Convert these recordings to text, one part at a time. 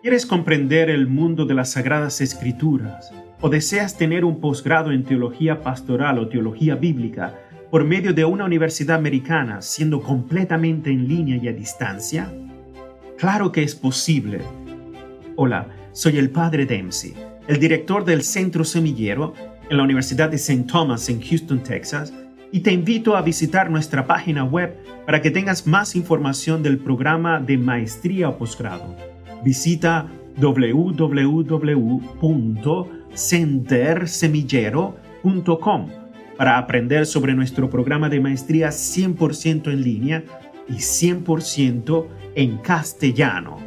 ¿Quieres comprender el mundo de las Sagradas Escrituras o deseas tener un posgrado en teología pastoral o teología bíblica por medio de una universidad americana, siendo completamente en línea y a distancia? Claro que es posible. Hola, soy el Padre Dempsey, el director del Centro Semillero en la Universidad de St. Thomas en Houston, Texas, y te invito a visitar nuestra página web para que tengas más información del programa de maestría o posgrado. Visita www.centersemillero.com para aprender sobre nuestro programa de maestría 100% en línea y 100% en castellano.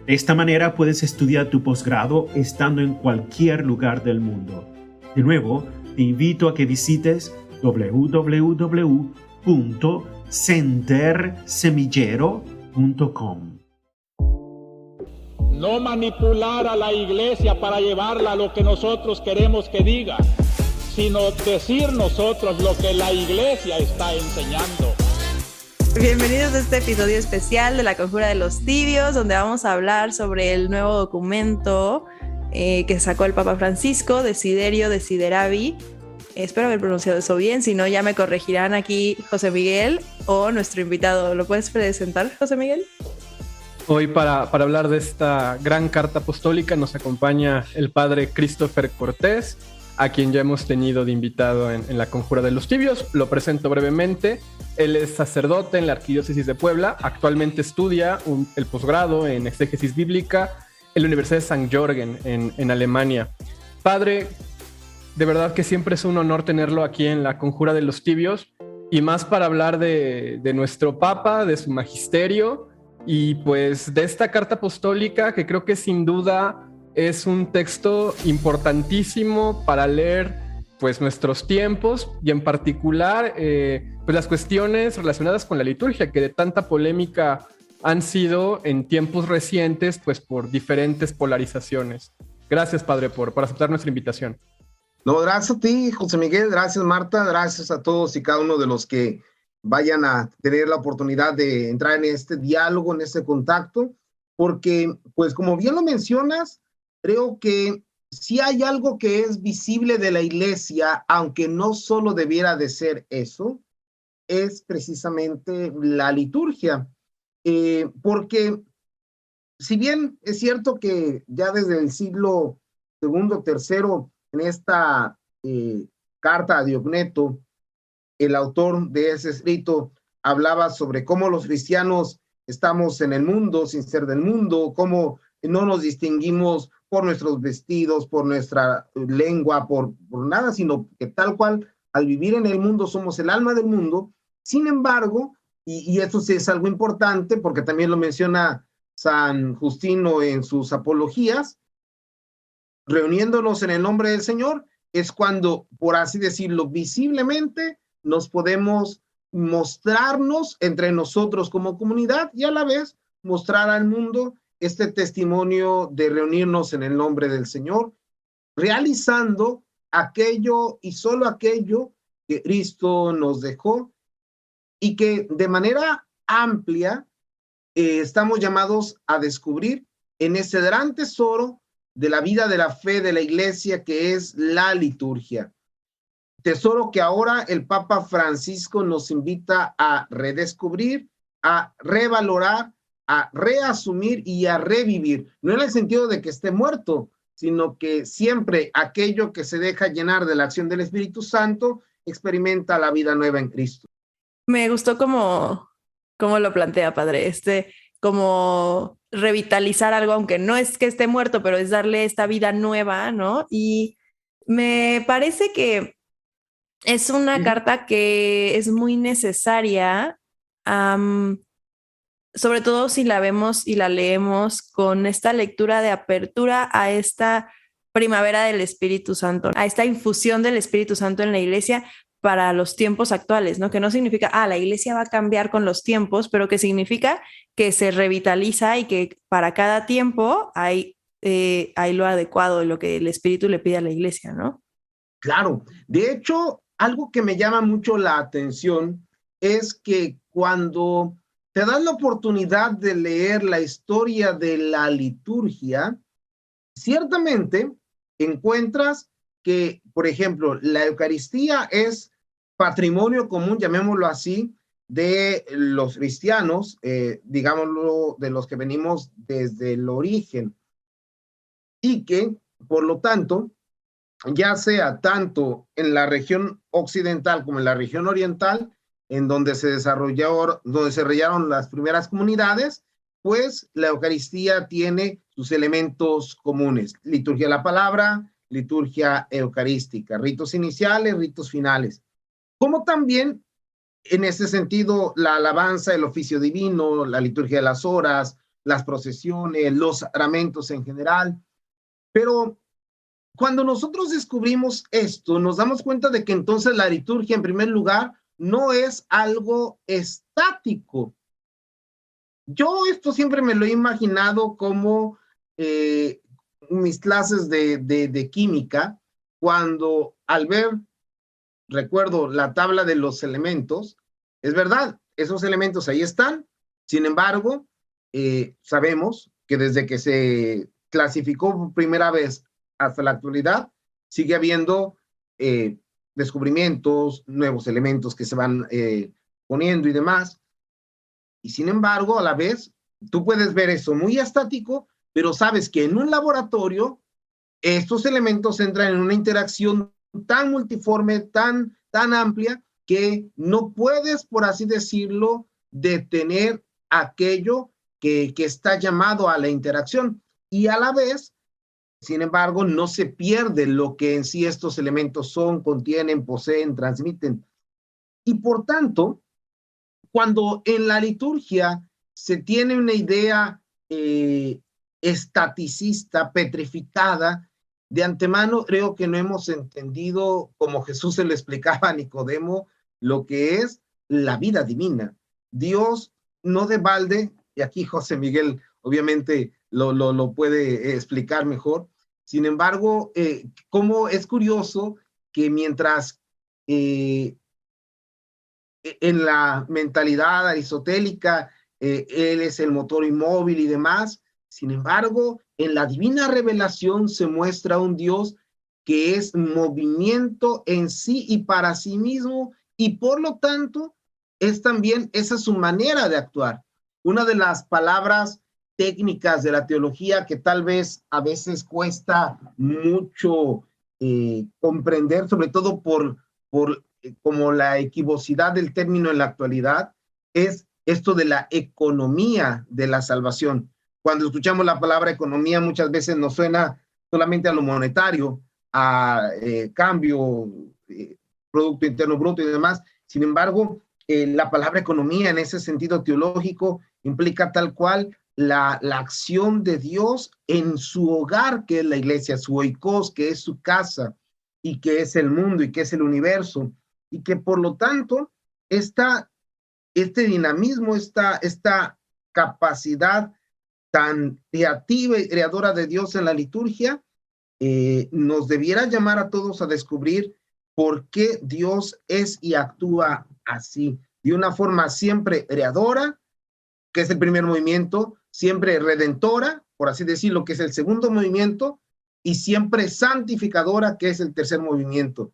De esta manera puedes estudiar tu posgrado estando en cualquier lugar del mundo. De nuevo, te invito a que visites www.centersemillero.com. No manipular a la iglesia para llevarla a lo que nosotros queremos que diga, sino decir nosotros lo que la iglesia está enseñando. Bienvenidos a este episodio especial de La Conjura de los Tibios, donde vamos a hablar sobre el nuevo documento que sacó el Papa Francisco, Desiderio Desideravi. Espero haber pronunciado eso bien, si no ya me corregirán aquí José Miguel o nuestro invitado. ¿Lo puedes presentar, José Miguel? Hoy para hablar de esta gran carta apostólica nos acompaña el padre Christopher Cortés, a quien ya hemos tenido de invitado en La Conjura de los Tibios. Lo presento brevemente. Él es sacerdote en la Arquidiócesis de Puebla. Actualmente estudia el posgrado en exégesis bíblica en la Universidad de St. Georgen en Alemania. Padre, de verdad que siempre es un honor tenerlo aquí en La Conjura de los Tibios, y más para hablar de nuestro Papa, de su magisterio, y pues de esta carta apostólica que creo que sin duda es un texto importantísimo para leer pues nuestros tiempos, y en particular pues las cuestiones relacionadas con la liturgia, que de tanta polémica han sido en tiempos recientes pues por diferentes polarizaciones. Gracias, Padre, por aceptar nuestra invitación. No, gracias a ti, José Miguel, gracias, Marta, gracias a todos y cada uno de los que vayan a tener la oportunidad de entrar en este diálogo, en este contacto, porque, pues, como bien lo mencionas, creo que si hay algo que es visible de la iglesia, aunque no solo debiera de ser eso, es precisamente la liturgia, porque si bien es cierto que ya desde el siglo segundo, tercero, en esta carta a Diogneto, el autor de ese escrito hablaba sobre cómo los cristianos estamos en el mundo sin ser del mundo, cómo no nos distinguimos por nuestros vestidos, por nuestra lengua, por nada, sino que tal cual al vivir en el mundo somos el alma del mundo. Sin embargo, y esto sí es algo importante porque también lo menciona San Justino en sus apologías, reuniéndonos en el nombre del Señor es cuando, por así decirlo, visiblemente nos podemos mostrarnos entre nosotros como comunidad y a la vez mostrar al mundo este testimonio de reunirnos en el nombre del Señor, realizando aquello y solo aquello que Cristo nos dejó y que de manera amplia estamos llamados a descubrir en ese gran tesoro de la vida de la fe de la iglesia que es la liturgia. Tesoro que ahora el Papa Francisco nos invita a redescubrir, a revalorar, a reasumir y a revivir. No en el sentido de que esté muerto, sino que siempre aquello que se deja llenar de la acción del Espíritu Santo experimenta la vida nueva en Cristo. Me gustó cómo lo plantea, padre. Como revitalizar algo, aunque no es que esté muerto, pero es darle esta vida nueva, ¿no? Y me parece que es una carta que es muy necesaria, sobre todo si la vemos y la leemos con esta lectura de apertura a esta primavera del Espíritu Santo, a esta infusión del Espíritu Santo en la iglesia para los tiempos actuales, ¿no? Que no significa, la iglesia va a cambiar con los tiempos, pero que significa que se revitaliza y que para cada tiempo hay lo adecuado, lo que el Espíritu le pide a la iglesia, ¿no? Claro, de hecho, algo que me llama mucho la atención es que cuando te das la oportunidad de leer la historia de la liturgia, ciertamente encuentras que, por ejemplo, la Eucaristía es patrimonio común, llamémoslo así, de los cristianos, digámoslo, de los que venimos desde el origen, y que, por lo tanto, ya sea tanto en la región occidental como en la región oriental, en donde se desarrollaron las primeras comunidades, pues la Eucaristía tiene sus elementos comunes: liturgia de la palabra, liturgia eucarística, ritos iniciales, ritos finales, como también en ese sentido la alabanza, el oficio divino, la liturgia de las horas, las procesiones, los sacramentos en general. Pero cuando nosotros descubrimos esto, nos damos cuenta de que entonces la liturgia, en primer lugar, no es algo estático. Yo esto siempre me lo he imaginado como mis clases de química, cuando al ver, recuerdo, la tabla de los elementos, es verdad, esos elementos ahí están. Sin embargo, sabemos que desde que se clasificó por primera vez hasta la actualidad, sigue habiendo descubrimientos, nuevos elementos que se van poniendo y demás. Y sin embargo, a la vez, tú puedes ver eso muy estático, pero sabes que en un laboratorio estos elementos entran en una interacción tan multiforme, tan amplia, que no puedes, por así decirlo, detener aquello que está llamado a la interacción. Y a la vez, sin embargo, no se pierde lo que en sí estos elementos son, contienen, poseen, transmiten. Y por tanto, cuando en la liturgia se tiene una idea estaticista, petrificada, de antemano creo que no hemos entendido, como Jesús se le explicaba a Nicodemo, lo que es la vida divina. Dios no de balde, y aquí José Miguel obviamente lo puede explicar mejor. Sin embargo, como es curioso que mientras en la mentalidad aristotélica él es el motor inmóvil y demás, sin embargo, en la divina revelación se muestra un Dios que es movimiento en sí y para sí mismo, y por lo tanto, esa es su manera de actuar. Una de las palabras técnicas de la teología que tal vez a veces cuesta mucho comprender, sobre todo por como la equivocidad del término en la actualidad, es esto de la economía de la salvación. Cuando escuchamos la palabra economía, muchas veces nos suena solamente a lo monetario, a cambio, Producto Interno Bruto y demás. Sin embargo, la palabra economía en ese sentido teológico implica tal cual la acción de Dios en su hogar, que es la iglesia, su oikos, que es su casa, y que es el mundo, y que es el universo, y que por lo tanto este dinamismo, esta capacidad tan creativa y creadora de Dios en la liturgia, nos debiera llamar a todos a descubrir por qué Dios es y actúa así, de una forma siempre creadora, que es el primer movimiento, siempre redentora, por así decirlo, que es el segundo movimiento, y siempre santificadora, que es el tercer movimiento.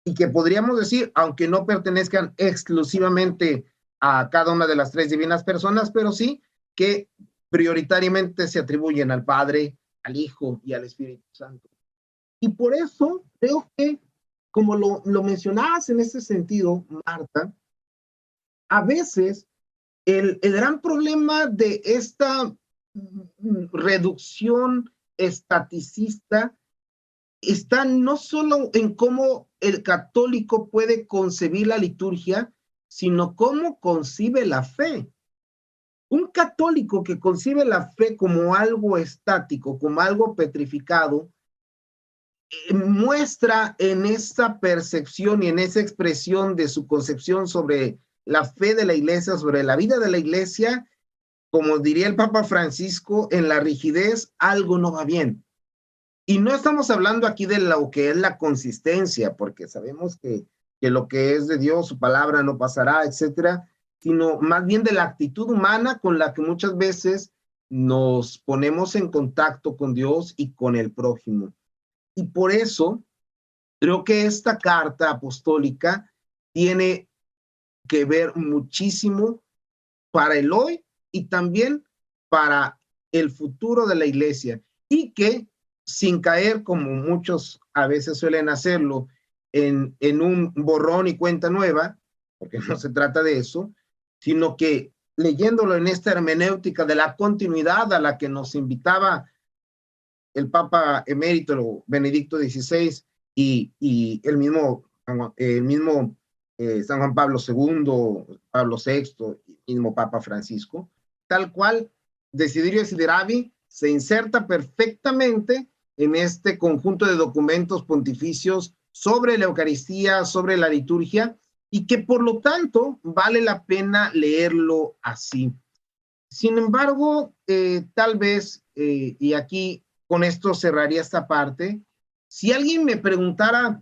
Y que podríamos decir, aunque no pertenezcan exclusivamente a cada una de las tres divinas personas, pero sí que prioritariamente se atribuyen al Padre, al Hijo y al Espíritu Santo. Y por eso creo que, como lo mencionabas en ese sentido, Marta, a veces el gran problema de esta reducción estaticista está no solo en cómo el católico puede concebir la liturgia, sino cómo concibe la fe. Un católico que concibe la fe como algo estático, como algo petrificado, muestra en esa percepción y en esa expresión de su concepción sobre la fe de la iglesia, sobre la vida de la iglesia, como diría el Papa Francisco, en la rigidez algo no va bien. Y no estamos hablando aquí de lo que es la consistencia, porque sabemos que lo que es de Dios, su palabra no pasará, etcétera. sino más bien de la actitud humana con la que muchas veces nos ponemos en contacto con Dios y con el prójimo. Y por eso creo que esta carta apostólica tiene que ver muchísimo para el hoy y también para el futuro de la iglesia, y que sin caer, como muchos a veces suelen hacerlo, en un borrón y cuenta nueva, porque no se trata de eso, sino que leyéndolo en esta hermenéutica de la continuidad a la que nos invitaba el Papa emérito Benedicto XVI y el mismo San Juan Pablo II, Pablo VI, el mismo Papa Francisco, tal cual Desiderio Desideravi se inserta perfectamente en este conjunto de documentos pontificios sobre la Eucaristía, sobre la liturgia, y que por lo tanto vale la pena leerlo así. Sin embargo, tal vez, y aquí con esto cerraría esta parte, si alguien me preguntara,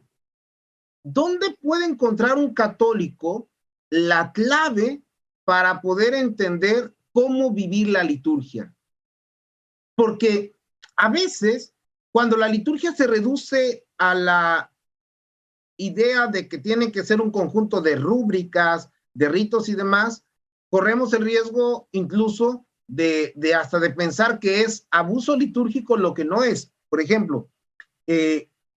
¿dónde puede encontrar un católico la clave para poder entender cómo vivir la liturgia? Porque a veces, cuando la liturgia se reduce a la idea de que tiene que ser un conjunto de rúbricas, de ritos y demás, corremos el riesgo incluso de hasta de pensar que es abuso litúrgico lo que no es. Por ejemplo,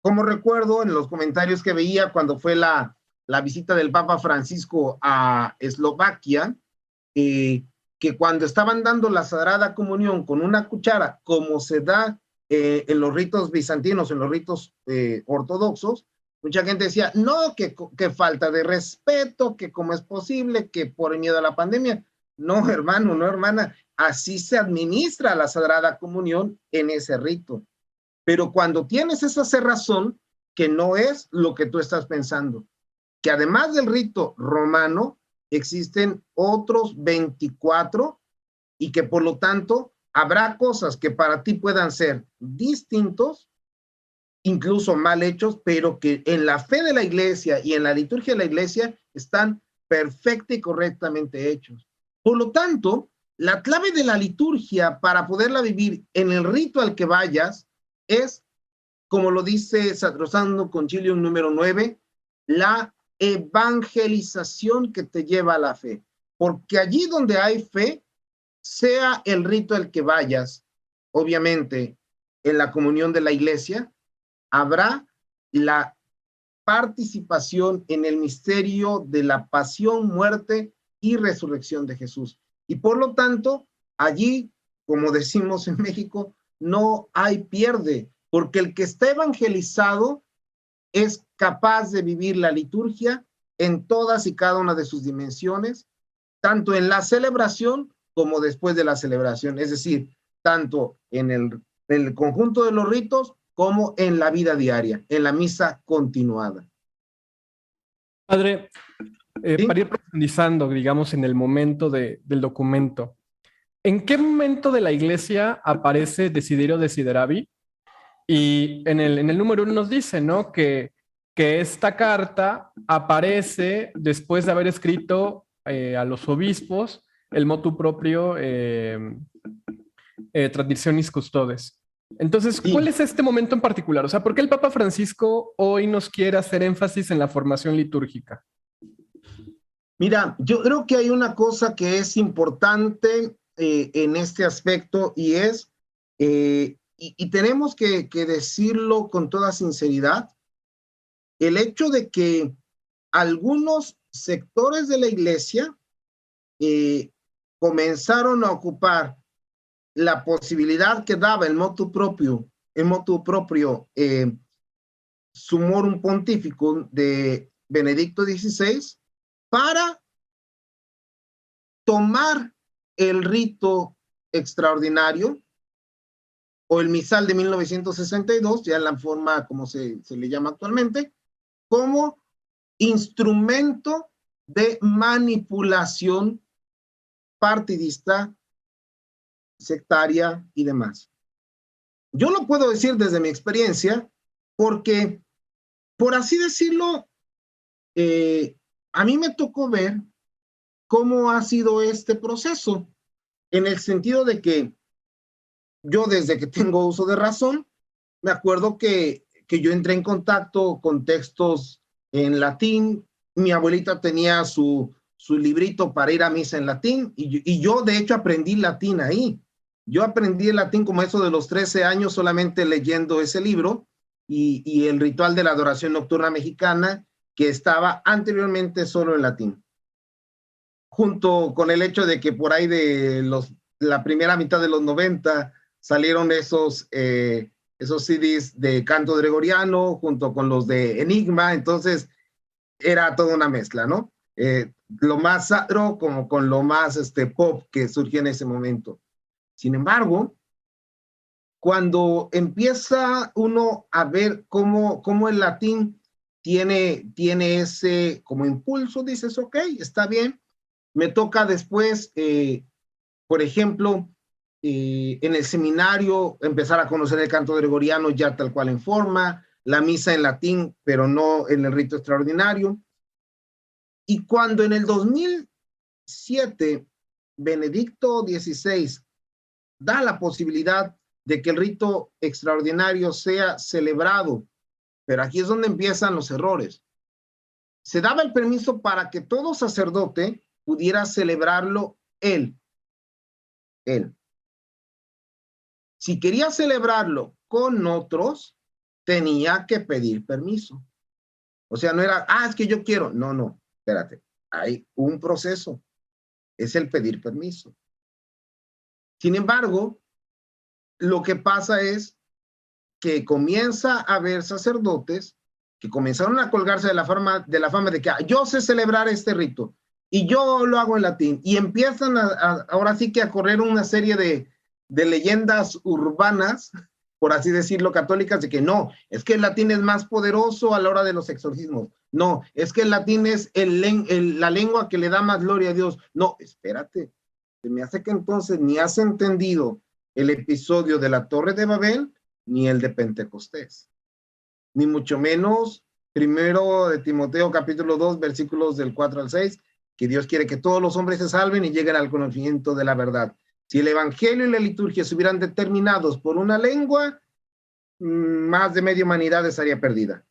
como recuerdo en los comentarios que veía cuando fue la visita del Papa Francisco a Eslovaquia, que cuando estaban dando la Sagrada Comunión con una cuchara, como se da en los ritos bizantinos, en los ritos ortodoxos, mucha gente decía, no, que falta de respeto, que cómo es posible, que por miedo a la pandemia. No, hermano, no, hermana, así se administra la Sagrada Comunión en ese rito. Pero cuando tienes esa cerrazón, que no es lo que tú estás pensando, que además del rito romano, existen otros 24 y que por lo tanto habrá cosas que para ti puedan ser distintos, incluso mal hechos, pero que en la fe de la iglesia y en la liturgia de la iglesia están perfecta y correctamente hechos. Por lo tanto, la clave de la liturgia para poderla vivir en el rito al que vayas es, como lo dice Sacrosanto Concilium número 9, la evangelización que te lleva a la fe. Porque allí donde hay fe, sea el rito al que vayas, obviamente en la comunión de la iglesia, habrá la participación en el misterio de la pasión, muerte y resurrección de Jesús. Y por lo tanto, allí, como decimos en México, no hay pierde, porque el que está evangelizado es capaz de vivir la liturgia en todas y cada una de sus dimensiones, tanto en la celebración como después de la celebración, es decir, tanto en el conjunto de los ritos como en la vida diaria, en la misa continuada. Padre, ¿Sí? para ir profundizando, digamos, en el momento del documento, ¿en qué momento de la iglesia aparece Desiderio Desideravi? Y en el número 1 nos dice, ¿no? Que esta carta aparece después de haber escrito a los obispos el motu proprio Traditionis Custodes. Entonces, Sí. ¿cuál es este momento en particular? O sea, ¿por qué el Papa Francisco hoy nos quiere hacer énfasis en la formación litúrgica? Mira, yo creo que hay una cosa que es importante en este aspecto y es, y tenemos que decirlo con toda sinceridad, el hecho de que algunos sectores de la iglesia comenzaron a ocupar la posibilidad que daba el motu proprio Summorum Pontificum de Benedicto XVI para tomar el rito extraordinario o el misal de 1962, ya en la forma como se le llama actualmente, como instrumento de manipulación partidista, sectaria y demás. Yo lo puedo decir desde mi experiencia porque, por así decirlo, a mí me tocó ver ¿cómo ha sido este proceso? En el sentido de que yo desde que tengo uso de razón, me acuerdo que yo entré en contacto con textos en latín. Mi abuelita tenía su librito para ir a misa en latín y yo de hecho aprendí latín ahí. Yo aprendí el latín como eso de los 13 años solamente leyendo ese libro y el ritual de la adoración nocturna mexicana que estaba anteriormente solo en latín. Junto con el hecho de que por ahí de la primera mitad de los 90 salieron esos CDs de canto gregoriano junto con los de Enigma, entonces era toda una mezcla, ¿no? Lo más sacro como con lo más pop que surgió en ese momento. Sin embargo, cuando empieza uno a ver cómo el latín tiene ese como impulso, dices, ok, está bien. Me toca después, por ejemplo, en el seminario empezar a conocer el canto gregoriano ya tal cual en forma, la misa en latín, pero no en el rito extraordinario. Y cuando en el 2007 Benedicto XVI da la posibilidad de que el rito extraordinario sea celebrado, pero aquí es donde empiezan los errores. Se daba el permiso para que todo sacerdote pudiera celebrarlo él. Si quería celebrarlo con otros, tenía que pedir permiso. O sea, no era, es que yo quiero. No, espérate. Hay un proceso. Es el pedir permiso. Sin embargo, lo que pasa es que comienza a haber sacerdotes que comenzaron a colgarse de la fama de que yo sé celebrar este rito y yo lo hago en latín, y empiezan ahora sí que a correr una serie de leyendas urbanas, por así decirlo, católicas, de que no, es que el latín es más poderoso a la hora de los exorcismos, no, es que el latín es la lengua que le da más gloria a Dios. No, espérate, se me hace que entonces ni has entendido el episodio de la Torre de Babel, ni el de Pentecostés, ni mucho menos primero de Timoteo capítulo 2, versículos del 4 al 6, que Dios quiere que todos los hombres se salven y lleguen al conocimiento de la verdad. Si el evangelio y la liturgia estuvieran determinados por una lengua, más de media humanidad estaría perdida.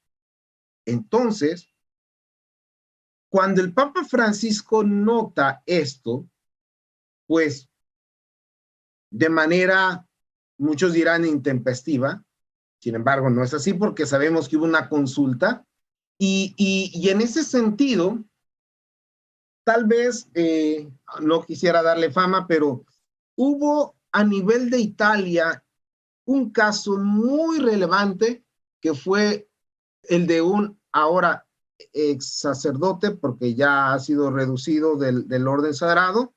Entonces, cuando el Papa Francisco nota esto, pues de manera, muchos dirán intempestiva, sin embargo no es así porque sabemos que hubo una consulta y en ese sentido, tal vez, no quisiera darle fama, pero hubo a nivel de Italia un caso muy relevante que fue el de un ahora ex sacerdote, porque ya ha sido reducido del orden sagrado,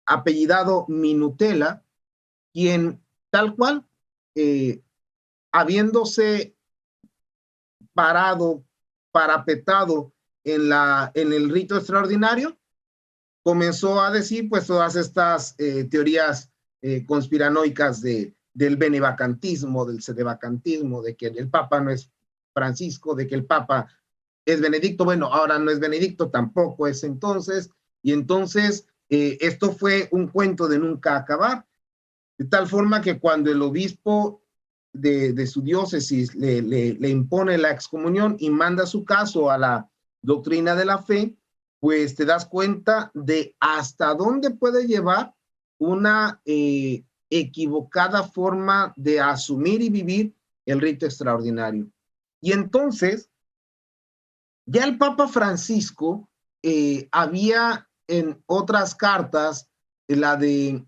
apellidado Minutela, quien tal cual, habiéndose parapetado en el rito extraordinario, comenzó a decir pues todas estas teorías conspiranoicas del benevacantismo, del sedevacantismo, de que el Papa no es Francisco, de que el Papa es Benedicto. Bueno, ahora no es Benedicto, tampoco es entonces, y entonces esto fue un cuento de nunca acabar, de tal forma que cuando el obispo de su diócesis le impone la excomunión y manda su caso a la doctrina de la fe, pues te das cuenta de hasta dónde puede llevar una equivocada forma de asumir y vivir el rito extraordinario. Y entonces, ya el Papa Francisco había en otras cartas, la de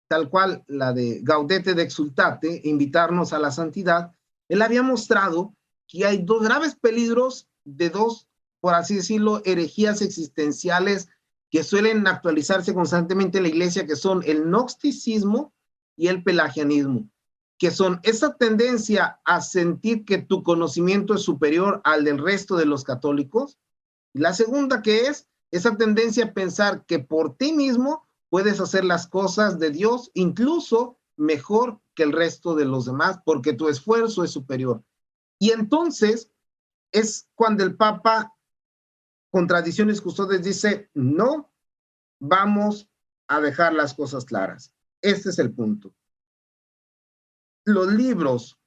tal cual, la de Gaudete et Exsultate, invitarnos a la santidad, él había mostrado que hay dos graves peligros de dos, por así decirlo, herejías existenciales que suelen actualizarse constantemente en la iglesia, que son el gnosticismo y el pelagianismo, que son esa tendencia a sentir que tu conocimiento es superior al del resto de los católicos, y la segunda, que es esa tendencia a pensar que por ti mismo puedes hacer las cosas de Dios incluso mejor que el resto de los demás, porque tu esfuerzo es superior. Y entonces es cuando el Papa Contradicciones Custodes dice, no, vamos a dejar las cosas claras. Este es el punto. Los libros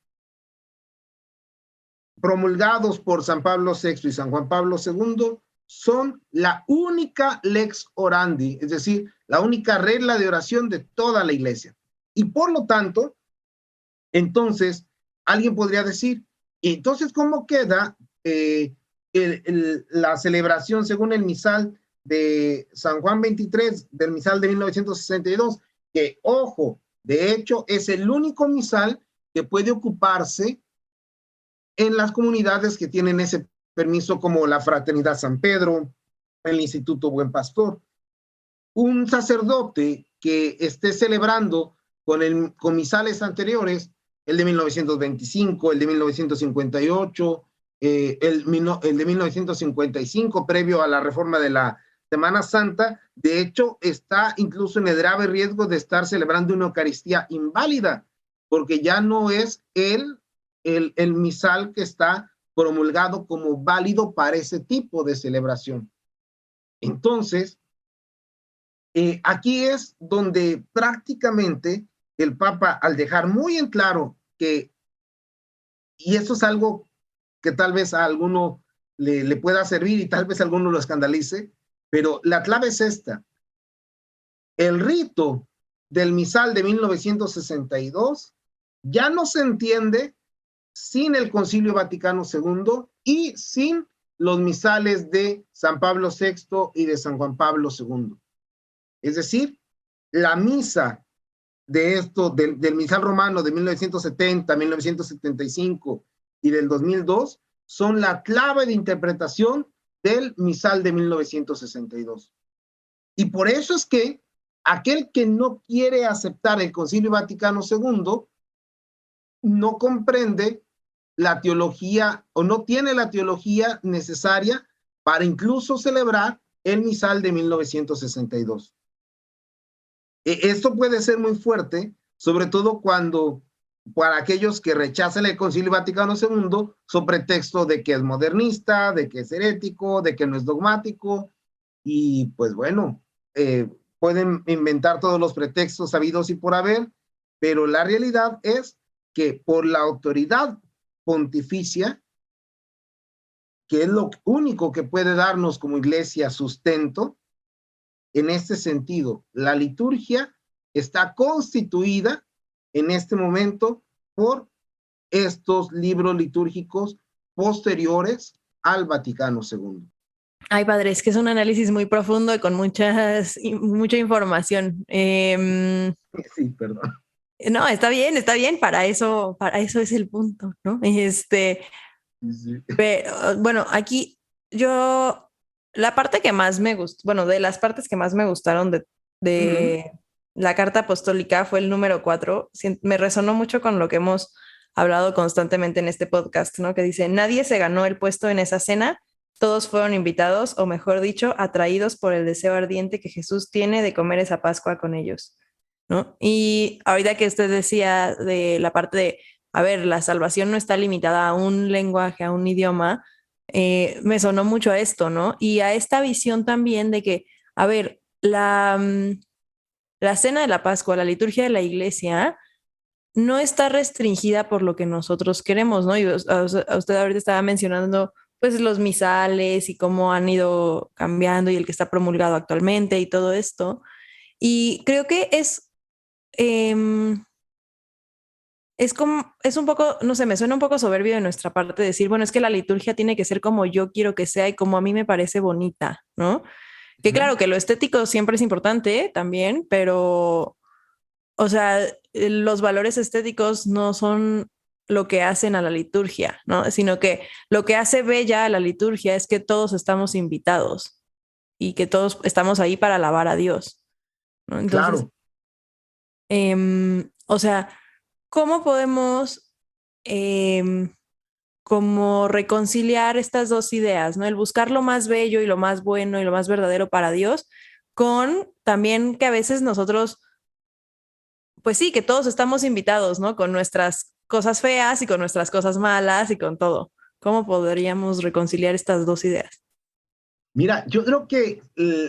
promulgados por San Pablo VI y San Juan Pablo II son la única lex orandi, es decir, la única regla de oración de toda la iglesia. Y por lo tanto, entonces, alguien podría decir, entonces, ¿cómo queda la celebración según el misal de San Juan 23, del misal de 1962? Que, ojo, de hecho, es el único misal que puede ocuparse en las comunidades que tienen ese permiso, como la Fraternidad San Pedro, el Instituto Buen Pastor. Un sacerdote que esté celebrando con misales anteriores, el de 1925, el de 1958, el de 1955, previo a la reforma de la Semana Santa, de hecho, está incluso en el grave riesgo de estar celebrando una Eucaristía inválida, porque ya no es el misal que está promulgado como válido para ese tipo de celebración. Entonces, aquí es donde prácticamente el Papa, al dejar muy en claro que, y eso es algo que tal vez a alguno le pueda servir y tal vez a alguno lo escandalice, pero la clave es esta: el rito del misal de 1962 ya no se entiende sin el Concilio Vaticano II y sin los misales de San Pablo VI y de San Juan Pablo II. Es decir, la misa de esto, del misal romano de 1970, 1975 y del 2002, son la clave de interpretación del misal de 1962. Y por eso es que aquel que no quiere aceptar el Concilio Vaticano II no comprende la teología, o no tiene la teología necesaria para incluso celebrar el misal de 1962. Esto puede ser muy fuerte, sobre todo cuando, para aquellos que rechazan el Concilio Vaticano II, sobre pretexto de que es modernista, de que es herético, de que no es dogmático, y pues bueno, pueden inventar todos los pretextos habidos y por haber, pero la realidad es que por la autoridad pontificia, que es lo único que puede darnos como iglesia sustento, en este sentido, la liturgia está constituida en este momento por estos libros litúrgicos posteriores al Vaticano II. Ay, padre, es que es un análisis muy profundo y con mucha información. Sí, perdón. No, está bien, para eso es el punto, ¿no? Sí. Pero, bueno, aquí la parte que más me gustó, bueno, de las partes que más me gustaron de la carta apostólica fue el número 4. Me resonó mucho con lo que hemos hablado constantemente en este podcast, ¿no? Que dice, nadie se ganó el puesto en esa cena, todos fueron invitados, o mejor dicho, atraídos por el deseo ardiente que Jesús tiene de comer esa Pascua con ellos, ¿no? Y ahorita que usted decía de la parte de, a ver, la salvación no está limitada a un lenguaje, a un idioma, me sonó mucho a esto, ¿no? Y a esta visión también de que, a ver, la cena de la Pascua, la liturgia de la iglesia, no está restringida por lo que nosotros queremos, ¿no? Y a usted ahorita estaba mencionando pues los misales y cómo han ido cambiando y el que está promulgado actualmente y todo esto. Y creo que es un poco, no sé, me suena un poco soberbio de nuestra parte decir, bueno, es que la liturgia tiene que ser como yo quiero que sea y como a mí me parece bonita, ¿no? Que claro, que lo estético siempre es importante también, pero, o sea, los valores estéticos no son lo que hacen a la liturgia, ¿no? Sino que lo que hace bella a la liturgia es que todos estamos invitados y que todos estamos ahí para alabar a Dios, ¿no? Entonces, claro. O sea, ¿cómo podemos como reconciliar estas dos ideas, ¿no? El buscar lo más bello y lo más bueno y lo más verdadero para Dios, con también que a veces nosotros, pues sí, que todos estamos invitados, ¿no? Con nuestras cosas feas y con nuestras cosas malas y con todo. ¿Cómo podríamos reconciliar estas dos ideas? Mira, yo creo que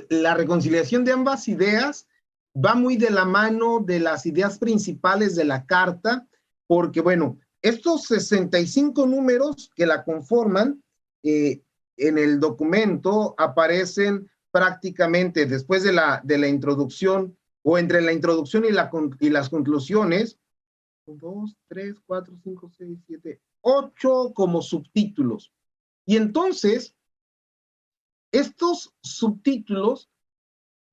la reconciliación de ambas ideas va muy de la mano de las ideas principales de la carta, porque bueno, estos 65 números que la conforman en el documento aparecen prácticamente después de la introducción, o entre la introducción y las conclusiones, 2, 3, 4, 5, 6, 7, 8 como subtítulos. Y entonces, estos subtítulos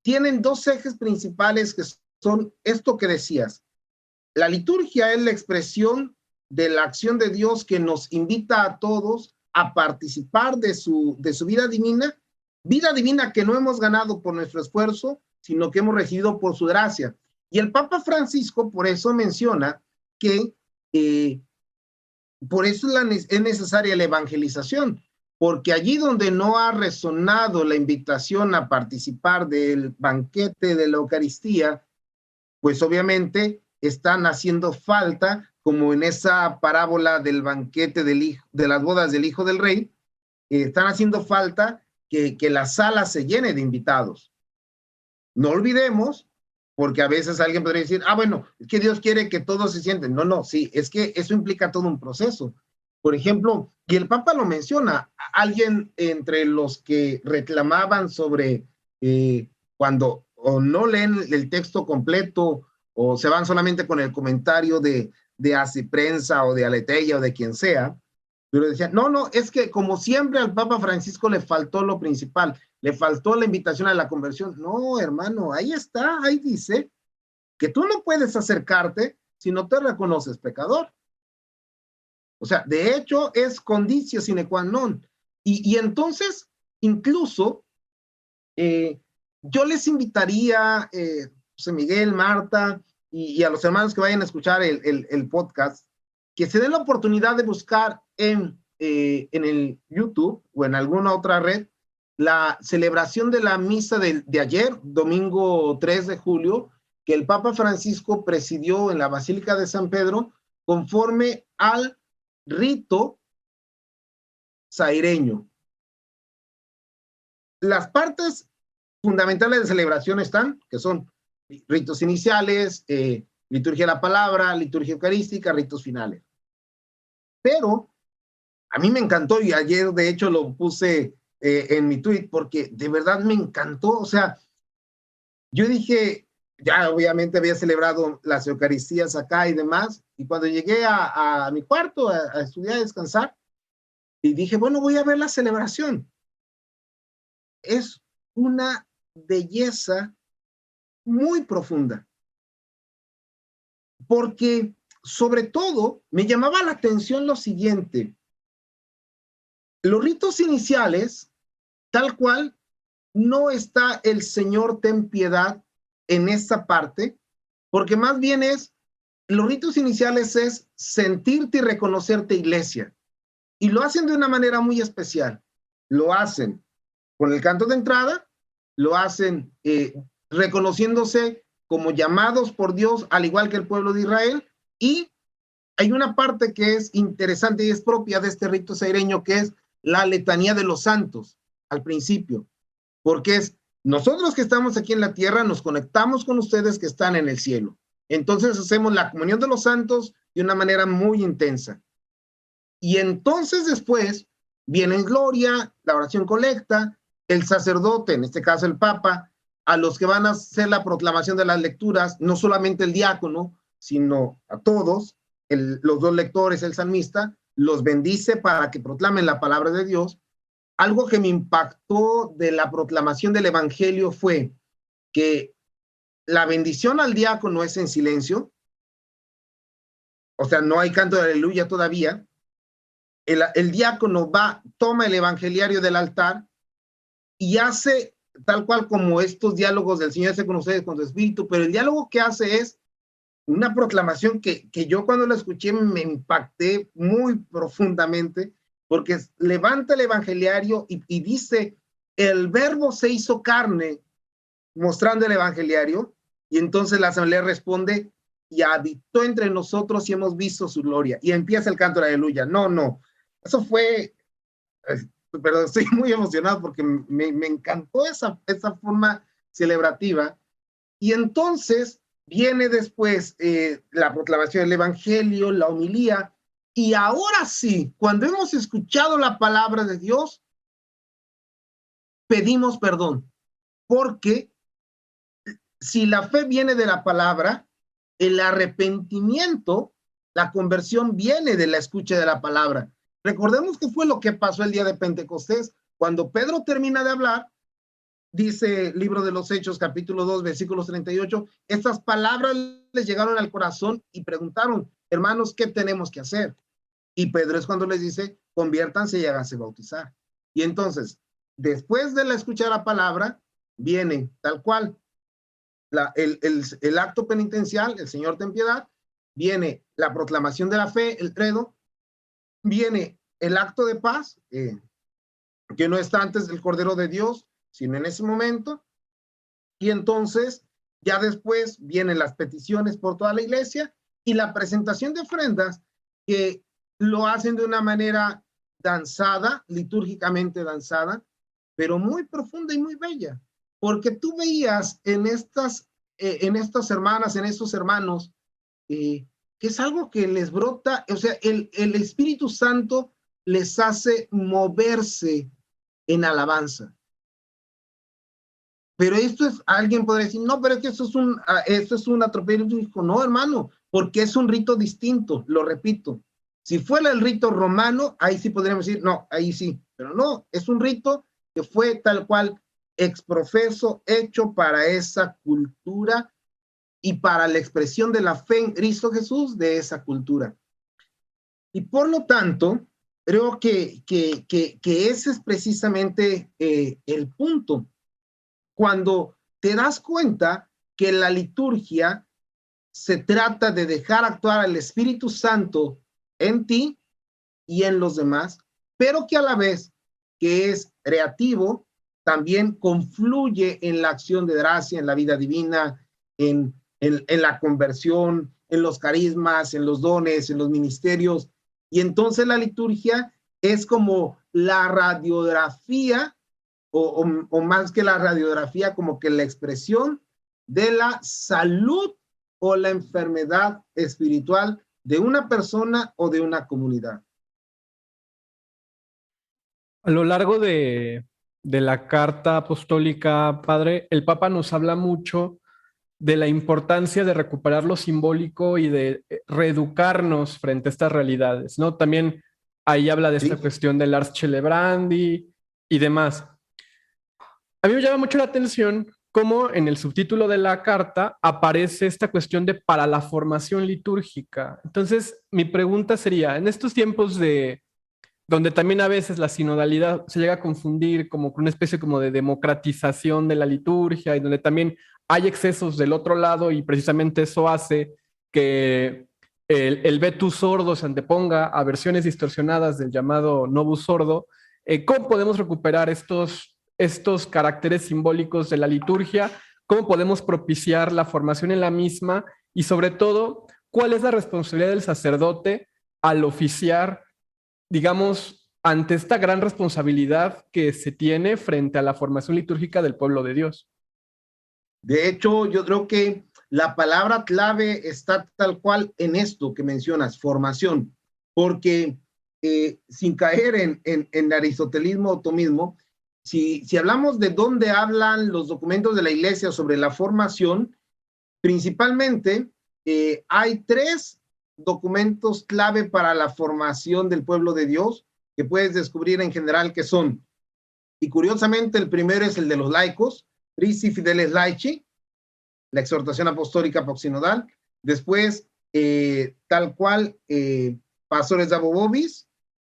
tienen dos ejes principales que son esto que decías. La liturgia es la expresión de la acción de Dios que nos invita a todos a participar de su vida divina que no hemos ganado por nuestro esfuerzo, sino que hemos recibido por su gracia. Y el Papa Francisco por eso menciona que por eso es necesaria la evangelización, porque allí donde no ha resonado la invitación a participar del banquete de la Eucaristía, pues obviamente están haciendo falta, como en esa parábola del banquete de las bodas del Hijo del Rey, están haciendo falta que la sala se llene de invitados. No olvidemos, porque a veces alguien podría decir, bueno, es que Dios quiere que todos se sienten. No, sí, es que eso implica todo un proceso. Por ejemplo, y el Papa lo menciona, alguien entre los que reclamaban sobre cuando o no leen el texto completo o se van solamente con el comentario de Hace Prensa o de Aleteia o de quien sea, pero decían, no, es que como siempre al Papa Francisco le faltó lo principal, le faltó la invitación a la conversión. No, hermano, ahí está, ahí dice que tú no puedes acercarte si no te reconoces pecador. O sea, de hecho, es conditio sine qua non. Y entonces, incluso, yo les invitaría, José Miguel, Marta, y a los hermanos que vayan a escuchar el podcast, que se den la oportunidad de buscar en el YouTube o en alguna otra red la celebración de la misa de ayer, domingo 3 de julio, que el Papa Francisco presidió en la Basílica de San Pedro, conforme al rito saireño. Las partes fundamentales de celebración están, que son ritos iniciales, liturgia de la palabra, liturgia eucarística, ritos finales. Pero a mí me encantó, y ayer de hecho lo puse en mi tweet, porque de verdad me encantó. O sea, yo dije, ya obviamente había celebrado las Eucaristías acá y demás, y cuando llegué a mi cuarto a estudiar, a descansar, y dije, bueno, voy a ver la celebración. Es una belleza muy profunda, porque sobre todo me llamaba la atención lo siguiente: los ritos iniciales, tal cual, no está el Señor ten piedad en esta parte, porque más bien los ritos iniciales es sentirte y reconocerte iglesia, y lo hacen de una manera muy especial. Lo hacen con el canto de entrada, lo hacen reconociéndose como llamados por Dios, al igual que el pueblo de Israel, y hay una parte que es interesante y es propia de este rito saireño, que es la letanía de los santos al principio, porque es nosotros que estamos aquí en la tierra nos conectamos con ustedes que están en el cielo. Entonces hacemos la comunión de los santos de una manera muy intensa. Y entonces después viene en gloria, la oración colecta, el sacerdote, en este caso el Papa, a los que van a hacer la proclamación de las lecturas, no solamente el diácono, sino a todos, los dos lectores, el salmista, los bendice para que proclamen la palabra de Dios. Algo que me impactó de la proclamación del evangelio fue que la bendición al diácono es en silencio, o sea, no hay canto de aleluya todavía. El diácono toma el evangeliario del altar y hace tal cual como estos diálogos del Señor hace con ustedes con su espíritu, pero el diálogo que hace es una proclamación que yo cuando la escuché me impacté muy profundamente, porque levanta el evangeliario y dice, el verbo se hizo carne, mostrando el evangeliario, y entonces la asamblea responde, y habitó entre nosotros y hemos visto su gloria, y empieza el canto de aleluya. No, eso fue pero estoy muy emocionado porque me encantó esa forma celebrativa. Y entonces viene después la proclamación del Evangelio, la homilía, y ahora sí, cuando hemos escuchado la palabra de Dios, pedimos perdón, porque si la fe viene de la palabra, el arrepentimiento, la conversión viene de la escucha de la palabra. Recordemos que fue lo que pasó el día de Pentecostés. Cuando Pedro termina de hablar, dice el libro de los Hechos, capítulo 2, versículos 38, estas palabras les llegaron al corazón y preguntaron, hermanos, ¿qué tenemos que hacer? Y Pedro es cuando les dice, conviértanse y háganse bautizar. Y entonces, después de la escuchar la palabra, viene tal cual el acto penitencial, el Señor ten piedad, viene la proclamación de la fe, el credo, viene el acto de paz, que no está antes del Cordero de Dios, sino en ese momento, y entonces ya después vienen las peticiones por toda la iglesia y la presentación de ofrendas que lo hacen de una manera danzada, litúrgicamente danzada, pero muy profunda y muy bella, porque tú veías en estas hermanas, en estos hermanos, que es algo que les brota, o sea, el Espíritu Santo les hace moverse en alabanza. Pero esto es, alguien podría decir, no, pero es que esto es un atropello. No, hermano, porque es un rito distinto, lo repito. Si fuera el rito romano, ahí sí podríamos decir, no, ahí sí, pero no, es un rito que fue tal cual exprofeso, hecho para esa cultura y para la expresión de la fe en Cristo Jesús de esa cultura. Y por lo tanto, creo que ese es precisamente el punto. Cuando te das cuenta que la liturgia se trata de dejar actuar al Espíritu Santo en ti y en los demás, pero que a la vez que es creativo, también confluye en la acción de gracia, en la vida divina, en la conversión, en los carismas, en los dones, en los ministerios. Y entonces la liturgia es como la radiografía, o más que la radiografía, como que la expresión de la salud o la enfermedad espiritual de una persona o de una comunidad. A lo largo de la carta apostólica, padre, el Papa nos habla mucho de la importancia de recuperar lo simbólico y de reeducarnos frente a estas realidades, ¿no? También ahí habla de esta cuestión del Ars Celebrandi y demás. A mí me llama mucho la atención cómo en el subtítulo de la carta aparece esta cuestión de para la formación litúrgica. Entonces, mi pregunta sería, en estos tiempos donde también a veces la sinodalidad se llega a confundir como con una especie como de democratización de la liturgia y donde también hay excesos del otro lado y precisamente eso hace que el vetus sordo se anteponga a versiones distorsionadas del llamado novus sordo. ¿Cómo podemos recuperar estos caracteres simbólicos de la liturgia? ¿Cómo podemos propiciar la formación en la misma? Y sobre todo, ¿cuál es la responsabilidad del sacerdote al oficiar, digamos, ante esta gran responsabilidad que se tiene frente a la formación litúrgica del pueblo de Dios? De hecho, yo creo que la palabra clave está tal cual en esto que mencionas, formación, porque sin caer en aristotelismo o tomismo, si hablamos de dónde hablan los documentos de la iglesia sobre la formación, principalmente hay 3 documentos clave para la formación del pueblo de Dios que puedes descubrir en general que son, y curiosamente el primero es el de los laicos, Christi Fideles Laici, la exhortación apostólica apocsinodal, después tal cual Pastores Dabo Vobis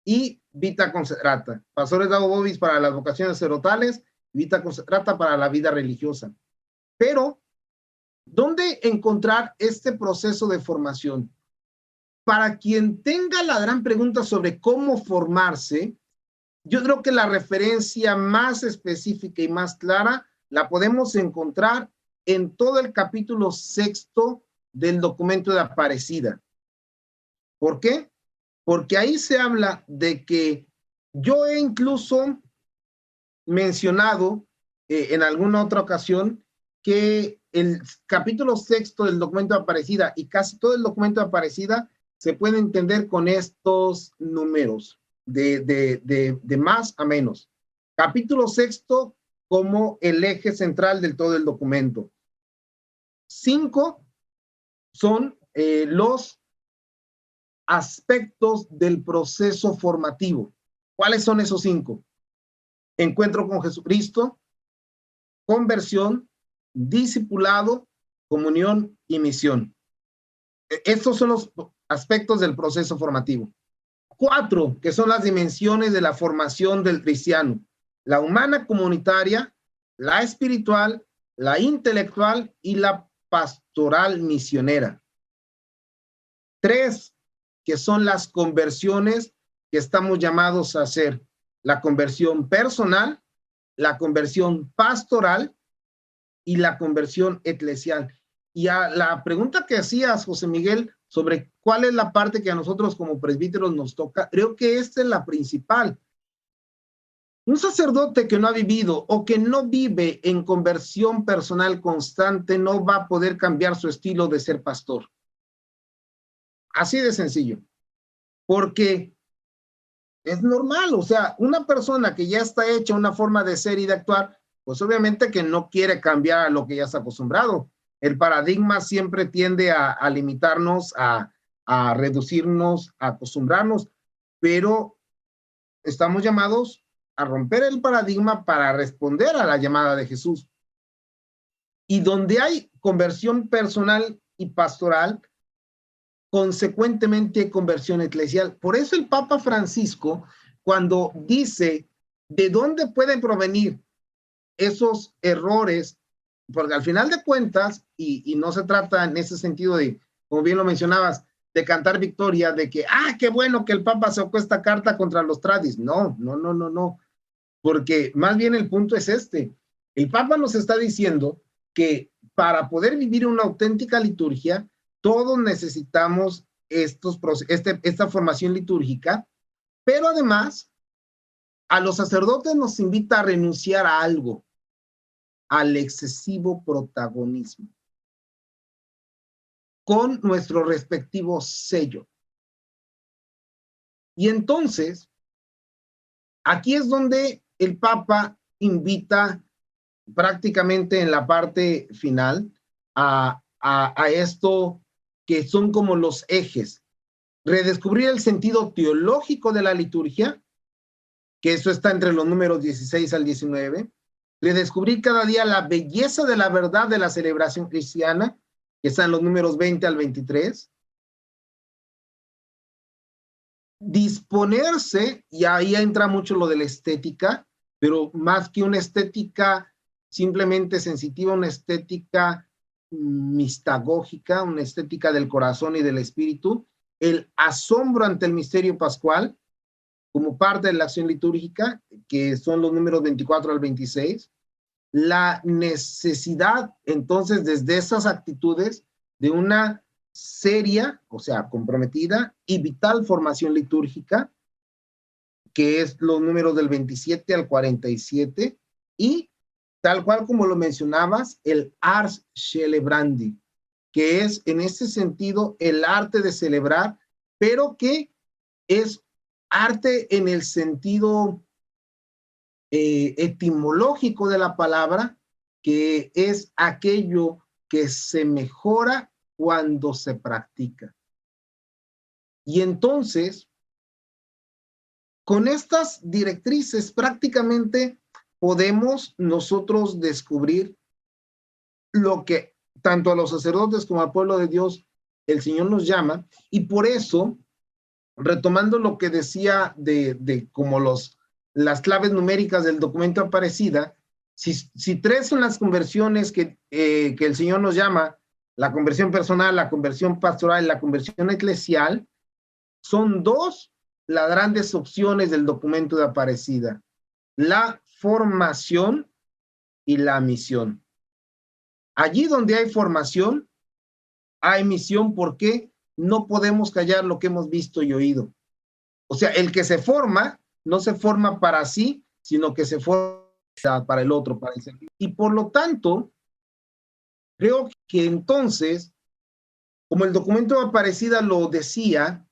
y Vita Consagrata, Pastores Dabo Vobis para las vocaciones sacerdotales, Vita Consagrata para la vida religiosa. Pero, ¿dónde encontrar este proceso de formación? Para quien tenga la gran pregunta sobre cómo formarse, yo creo que la referencia más específica y más clara la podemos encontrar en todo el capítulo 6 del documento de Aparecida. ¿Por qué? Porque ahí se habla de que Yo he incluso mencionado en alguna otra ocasión que el capítulo 6 del documento de Aparecida y casi todo el documento de Aparecida se puede entender con estos números de más a menos. Capítulo 6 como el eje central de todo el documento. 5 son los aspectos del proceso formativo. ¿Cuáles son esos 5? Encuentro con Jesucristo, conversión, discipulado, comunión y misión. Estos son los aspectos del proceso formativo. 4, que son las dimensiones de la formación del cristiano: la humana comunitaria, la espiritual, la intelectual y la pastoral misionera. 3, que son las conversiones que estamos llamados a hacer: la conversión personal, la conversión pastoral y la conversión eclesial. Y a la pregunta que hacías, José Miguel, sobre cuál es la parte que a nosotros como presbíteros nos toca, creo que esta es la principal. Un sacerdote que no ha vivido o que no vive en conversión personal constante no va a poder cambiar su estilo de ser pastor. Así de sencillo. Porque es normal, o sea, una persona que ya está hecha una forma de ser y de actuar, pues obviamente que no quiere cambiar a lo que ya está acostumbrado. El paradigma siempre tiende a limitarnos, a reducirnos, a acostumbrarnos, pero estamos llamados a romper el paradigma para responder a la llamada de Jesús. Y donde hay conversión personal y pastoral, consecuentemente hay conversión eclesial. Por eso el Papa Francisco, cuando dice de dónde pueden provenir esos errores, porque al final de cuentas, y no se trata en ese sentido de, como bien lo mencionabas, de cantar victoria, de que, qué bueno que el Papa sacó esta carta contra los tradis. No, porque más bien el punto es este. El Papa nos está diciendo que para poder vivir una auténtica liturgia, todos necesitamos esta formación litúrgica, pero además a los sacerdotes nos invita a renunciar a algo, al excesivo protagonismo, con nuestro respectivo sello. Y entonces, aquí es donde el Papa invita prácticamente en la parte final a esto que son como los ejes: redescubrir el sentido teológico de la liturgia, que eso está entre los números 16 al 19, redescubrir cada día la belleza de la verdad de la celebración cristiana, que está en los números 20 al 23, disponerse, y ahí entra mucho lo de la estética, pero más que una estética simplemente sensitiva, una estética mistagógica, una estética del corazón y del espíritu, el asombro ante el misterio pascual como parte de la acción litúrgica, que son los números 24 al 26, la necesidad entonces desde esas actitudes de una seria, o sea, comprometida y vital formación litúrgica, que es los números del 27 al 47, y tal cual como lo mencionabas, el ars celebrandi, que es en ese sentido el arte de celebrar, pero que es arte en el sentido etimológico de la palabra, que es aquello que se mejora cuando se practica. Y entonces, con estas directrices prácticamente podemos nosotros descubrir lo que tanto a los sacerdotes como al pueblo de Dios el Señor nos llama. Y por eso, retomando lo que decía de como las claves numéricas del documento Aparecida, si 3 son las conversiones que el Señor nos llama, la conversión personal, la conversión pastoral y la conversión eclesial, son 2 las grandes opciones del documento de Aparecida: la formación y la misión. Allí donde hay formación, hay misión, porque no podemos callar lo que hemos visto y oído. O sea, el que se forma no se forma para sí, sino que se forma para el otro, para el servicio. Y por lo tanto, creo que entonces, como el documento de Aparecida lo decía,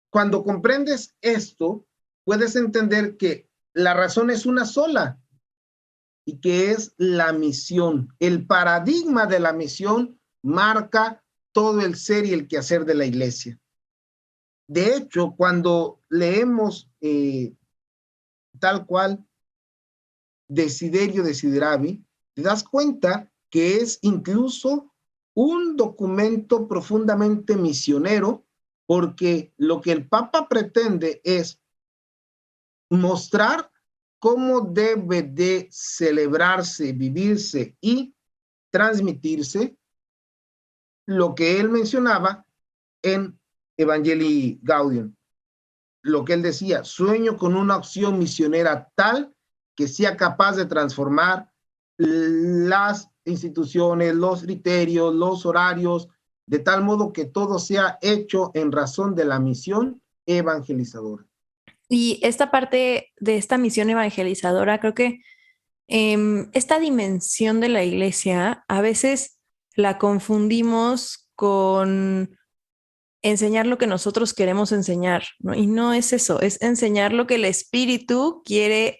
cuando comprendes esto, puedes entender que la razón es una sola y que es la misión. El paradigma de la misión marca todo el ser y el quehacer de la iglesia. De hecho, cuando leemos tal cual Desiderio Desideravi, te das cuenta que es incluso un documento profundamente misionero, porque lo que el Papa pretende es mostrar cómo debe de celebrarse, vivirse y transmitirse lo que él mencionaba en Evangelii Gaudium. Lo que él decía, sueño con una acción misionera tal que sea capaz de transformar las instituciones, los criterios, los horarios, de tal modo que todo sea hecho en razón de la misión evangelizadora. Y esta parte de esta misión evangelizadora, creo que esta dimensión de la iglesia a veces la confundimos con enseñar lo que nosotros queremos enseñar, ¿no? Y no es eso, es enseñar lo que el Espíritu quiere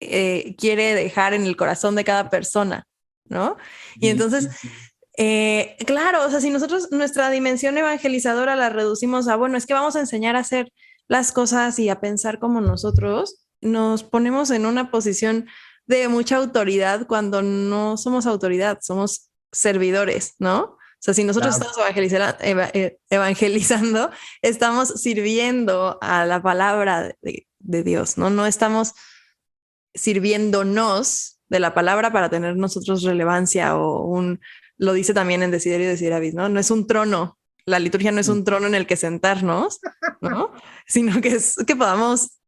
dejar en el corazón de cada persona, ¿no? Y entonces, claro, o sea, si nosotros nuestra dimensión evangelizadora la reducimos a, bueno, es que vamos a enseñar a hacer las cosas y a pensar como nosotros, nos ponemos en una posición de mucha autoridad cuando no somos autoridad, somos servidores, ¿no? O sea, si nosotros estamos evangelizando, estamos sirviendo a la palabra de Dios, ¿no? No estamos sirviéndonos de la palabra para tener nosotros relevancia lo dice también en Desiderio Desideravis, ¿no? No es un trono, la liturgia no es un trono en el que sentarnos, ¿no? Sino que es que podamos,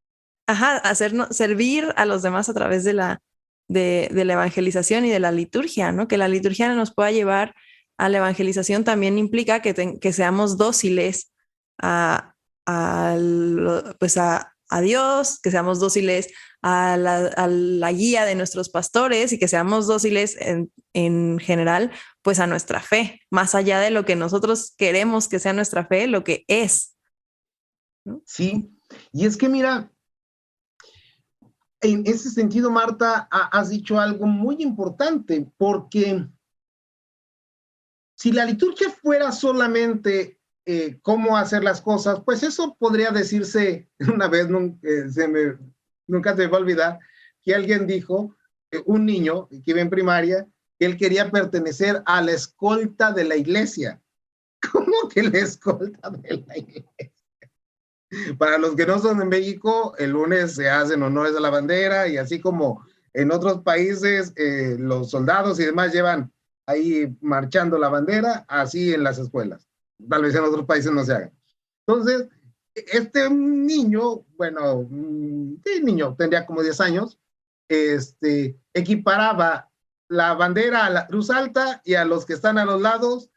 servir a los demás a través de la evangelización y de la liturgia, ¿no? Que la liturgia nos pueda llevar a la evangelización también implica que seamos dóciles pues a Dios, que seamos dóciles a la guía de nuestros pastores y que seamos dóciles en general, pues a nuestra fe, más allá de lo que nosotros queremos que sea nuestra fe, lo que es, ¿no? Sí, y es que mira, en ese sentido, Marta, has dicho algo muy importante, porque si la liturgia fuera solamente cómo hacer las cosas, pues eso podría decirse una vez, nunca se me va a olvidar, que alguien dijo, un niño que iba en primaria, que él quería pertenecer a la escolta de la iglesia. ¿Cómo que la escolta de la iglesia? Para los que no son de México, el lunes se hacen honores a la bandera y así como en otros países los soldados y demás llevan ahí marchando la bandera, así en las escuelas. Tal vez en otros países no se haga. Entonces, este niño, bueno, sí, niño, tendría como 10 años, equiparaba la bandera a la cruz alta y a los que están a los lados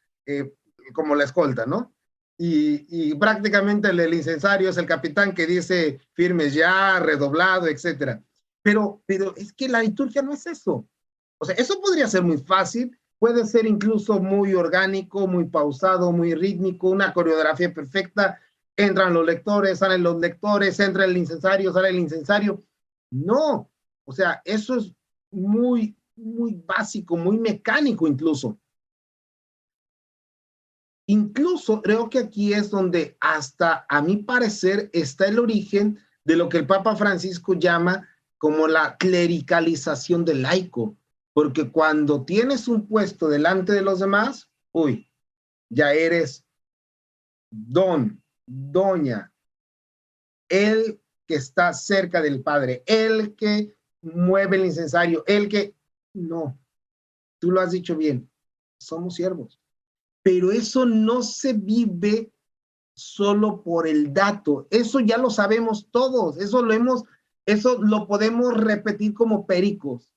como la escolta, ¿no? Y prácticamente el incensario es el capitán que dice firmes ya, redoblado, etcétera. Pero es que la liturgia no es eso. O sea, eso podría ser muy fácil, puede ser incluso muy orgánico, muy pausado, muy rítmico, una coreografía perfecta, entran los lectores, salen los lectores, entra el incensario, sale el incensario. No, o sea, eso es muy, muy básico, muy mecánico incluso. Incluso creo que aquí es donde hasta a mi parecer está el origen de lo que el Papa Francisco llama como la clericalización del laico, porque cuando tienes un puesto delante de los demás, uy, ya eres don, doña, el que está cerca del Padre, el que mueve el incensario, el que... No, tú lo has dicho bien, somos siervos. Pero eso no se vive solo por el dato, eso ya lo sabemos todos, eso lo podemos repetir como pericos,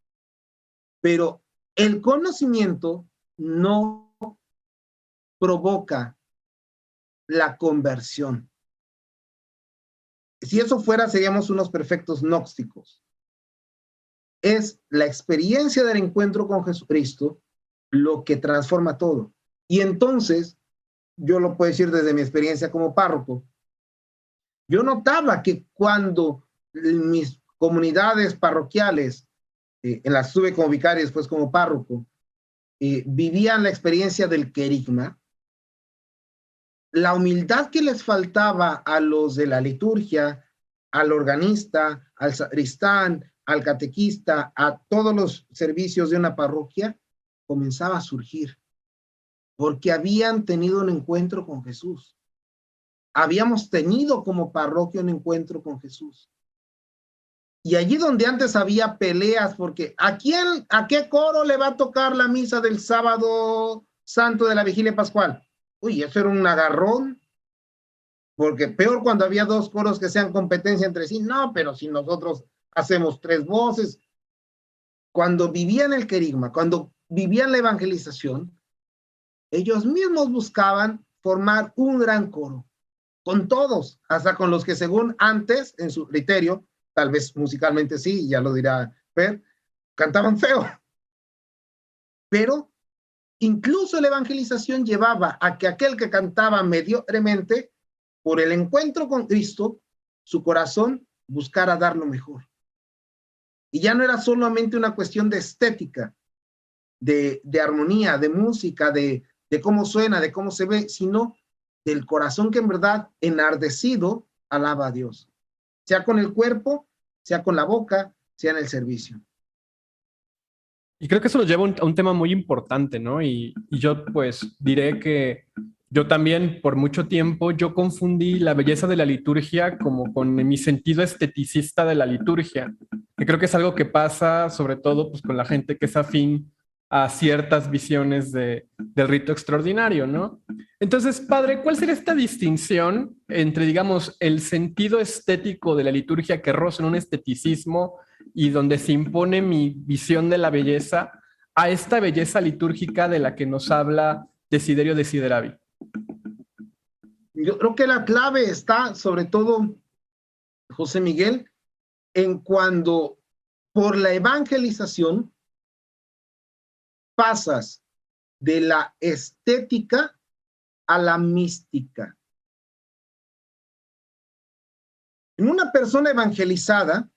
pero el conocimiento no provoca la conversión. Si eso fuera, seríamos unos perfectos gnósticos. Es la experiencia del encuentro con Jesucristo lo que transforma todo. Y entonces, yo lo puedo decir desde mi experiencia como párroco, yo notaba que cuando mis comunidades parroquiales, en las estuve como vicario y después como párroco, vivían la experiencia del querigma, la humildad que les faltaba a los de la liturgia, al organista, al sacristán, al catequista, a todos los servicios de una parroquia, comenzaba a surgir, porque habían tenido un encuentro con Jesús. Habíamos tenido como parroquia un encuentro con Jesús. Y allí donde antes había peleas, porque ¿a qué coro le va a tocar la misa del sábado santo de la vigilia pascual? Uy, eso era un agarrón, porque peor cuando había dos coros que sean competencia entre sí. No, pero si nosotros hacemos 3 voces. Cuando vivían el querigma, cuando vivían la evangelización, ellos mismos buscaban formar un gran coro, con todos, hasta con los que según antes, en su criterio, tal vez musicalmente sí, ya lo dirá Fer, cantaban feo. Pero incluso la evangelización llevaba a que aquel que cantaba mediocremente, por el encuentro con Cristo, su corazón buscara dar lo mejor. Y ya no era solamente una cuestión de estética, de armonía, de música, de cómo suena, de cómo se ve, sino del corazón que en verdad, enardecido, alaba a Dios. Sea con el cuerpo, sea con la boca, sea en el servicio. Y creo que eso nos lleva a un tema muy importante, ¿no? Y yo pues diré que yo también por mucho tiempo yo confundí la belleza de la liturgia como con mi sentido esteticista de la liturgia, que creo que es algo que pasa sobre todo pues con la gente que es afín a ciertas visiones del rito extraordinario, ¿no? Entonces, padre, ¿cuál sería esta distinción entre, digamos, el sentido estético de la liturgia que roza en un esteticismo y donde se impone mi visión de la belleza a esta belleza litúrgica de la que nos habla Desiderio Desideravi? Yo creo que la clave está, sobre todo, José Miguel, en cuando por la evangelización pasas de la estética a la mística. En una persona evangelizada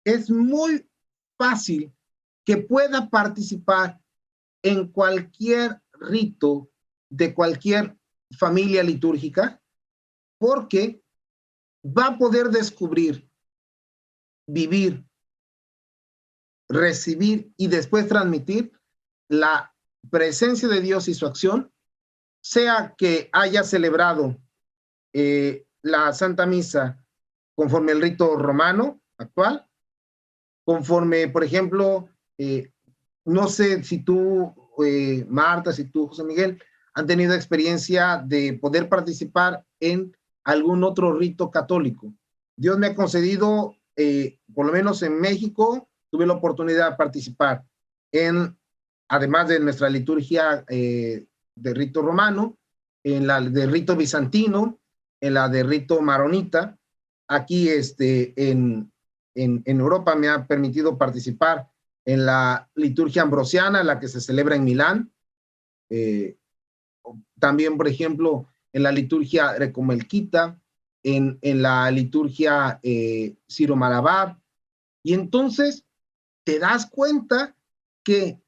es muy fácil que pueda participar en cualquier rito de cualquier familia litúrgica, porque va a poder descubrir, vivir, recibir y después transmitir la presencia de Dios y su acción, sea que haya celebrado la Santa Misa conforme el rito romano actual, conforme, por ejemplo, no sé si tú, Marta, si tú, José Miguel, han tenido experiencia de poder participar en algún otro rito católico. Dios me ha concedido, por lo menos en México, tuve la oportunidad de participar en, además de nuestra liturgia de rito romano, en la de rito bizantino, en la de rito maronita. Aquí en Europa me ha permitido participar en la liturgia ambrosiana, la que se celebra en Milán. También, por ejemplo, en la liturgia grecomelquita, en la liturgia Ciro-Malabar. Y entonces te das cuenta que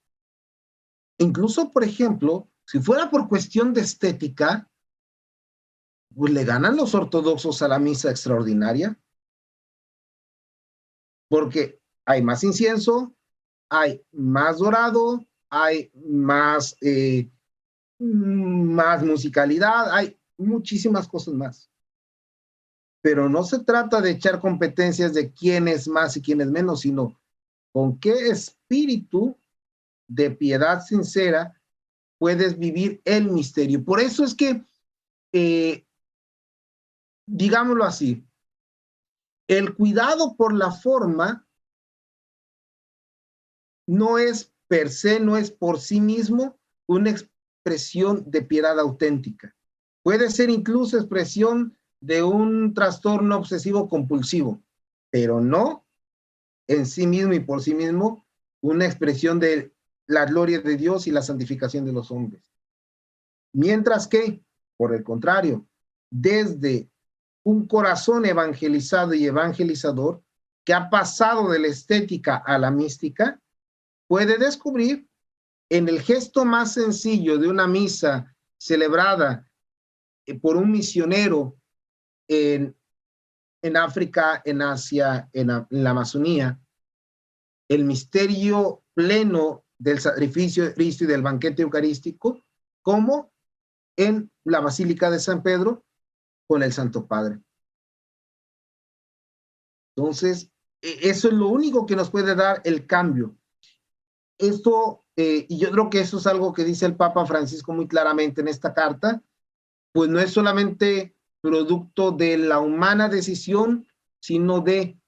incluso, por ejemplo, si fuera por cuestión de estética, pues le ganan los ortodoxos a la misa extraordinaria, porque hay más incienso, hay más dorado, hay más musicalidad, hay muchísimas cosas más. Pero no se trata de echar competencias de quién es más y quién es menos, sino con qué espíritu de piedad sincera puedes vivir el misterio. Por eso es que, digámoslo así, el cuidado por la forma no es per se, no es por sí mismo una expresión de piedad auténtica. Puede ser incluso expresión de un trastorno obsesivo compulsivo, pero no en sí mismo y por sí mismo una expresión de la gloria de Dios y la santificación de los hombres. Mientras que, por el contrario, desde un corazón evangelizado y evangelizador que ha pasado de la estética a la mística, puede descubrir en el gesto más sencillo de una misa celebrada por un misionero en África, en Asia, en la Amazonía, el misterio pleno del sacrificio de Cristo y del banquete eucarístico, como en la Basílica de San Pedro con el Santo Padre. Entonces, eso es lo único que nos puede dar el cambio. Esto, y yo creo que eso es algo que dice el Papa Francisco muy claramente en esta carta, pues no es solamente producto de la humana decisión, sino de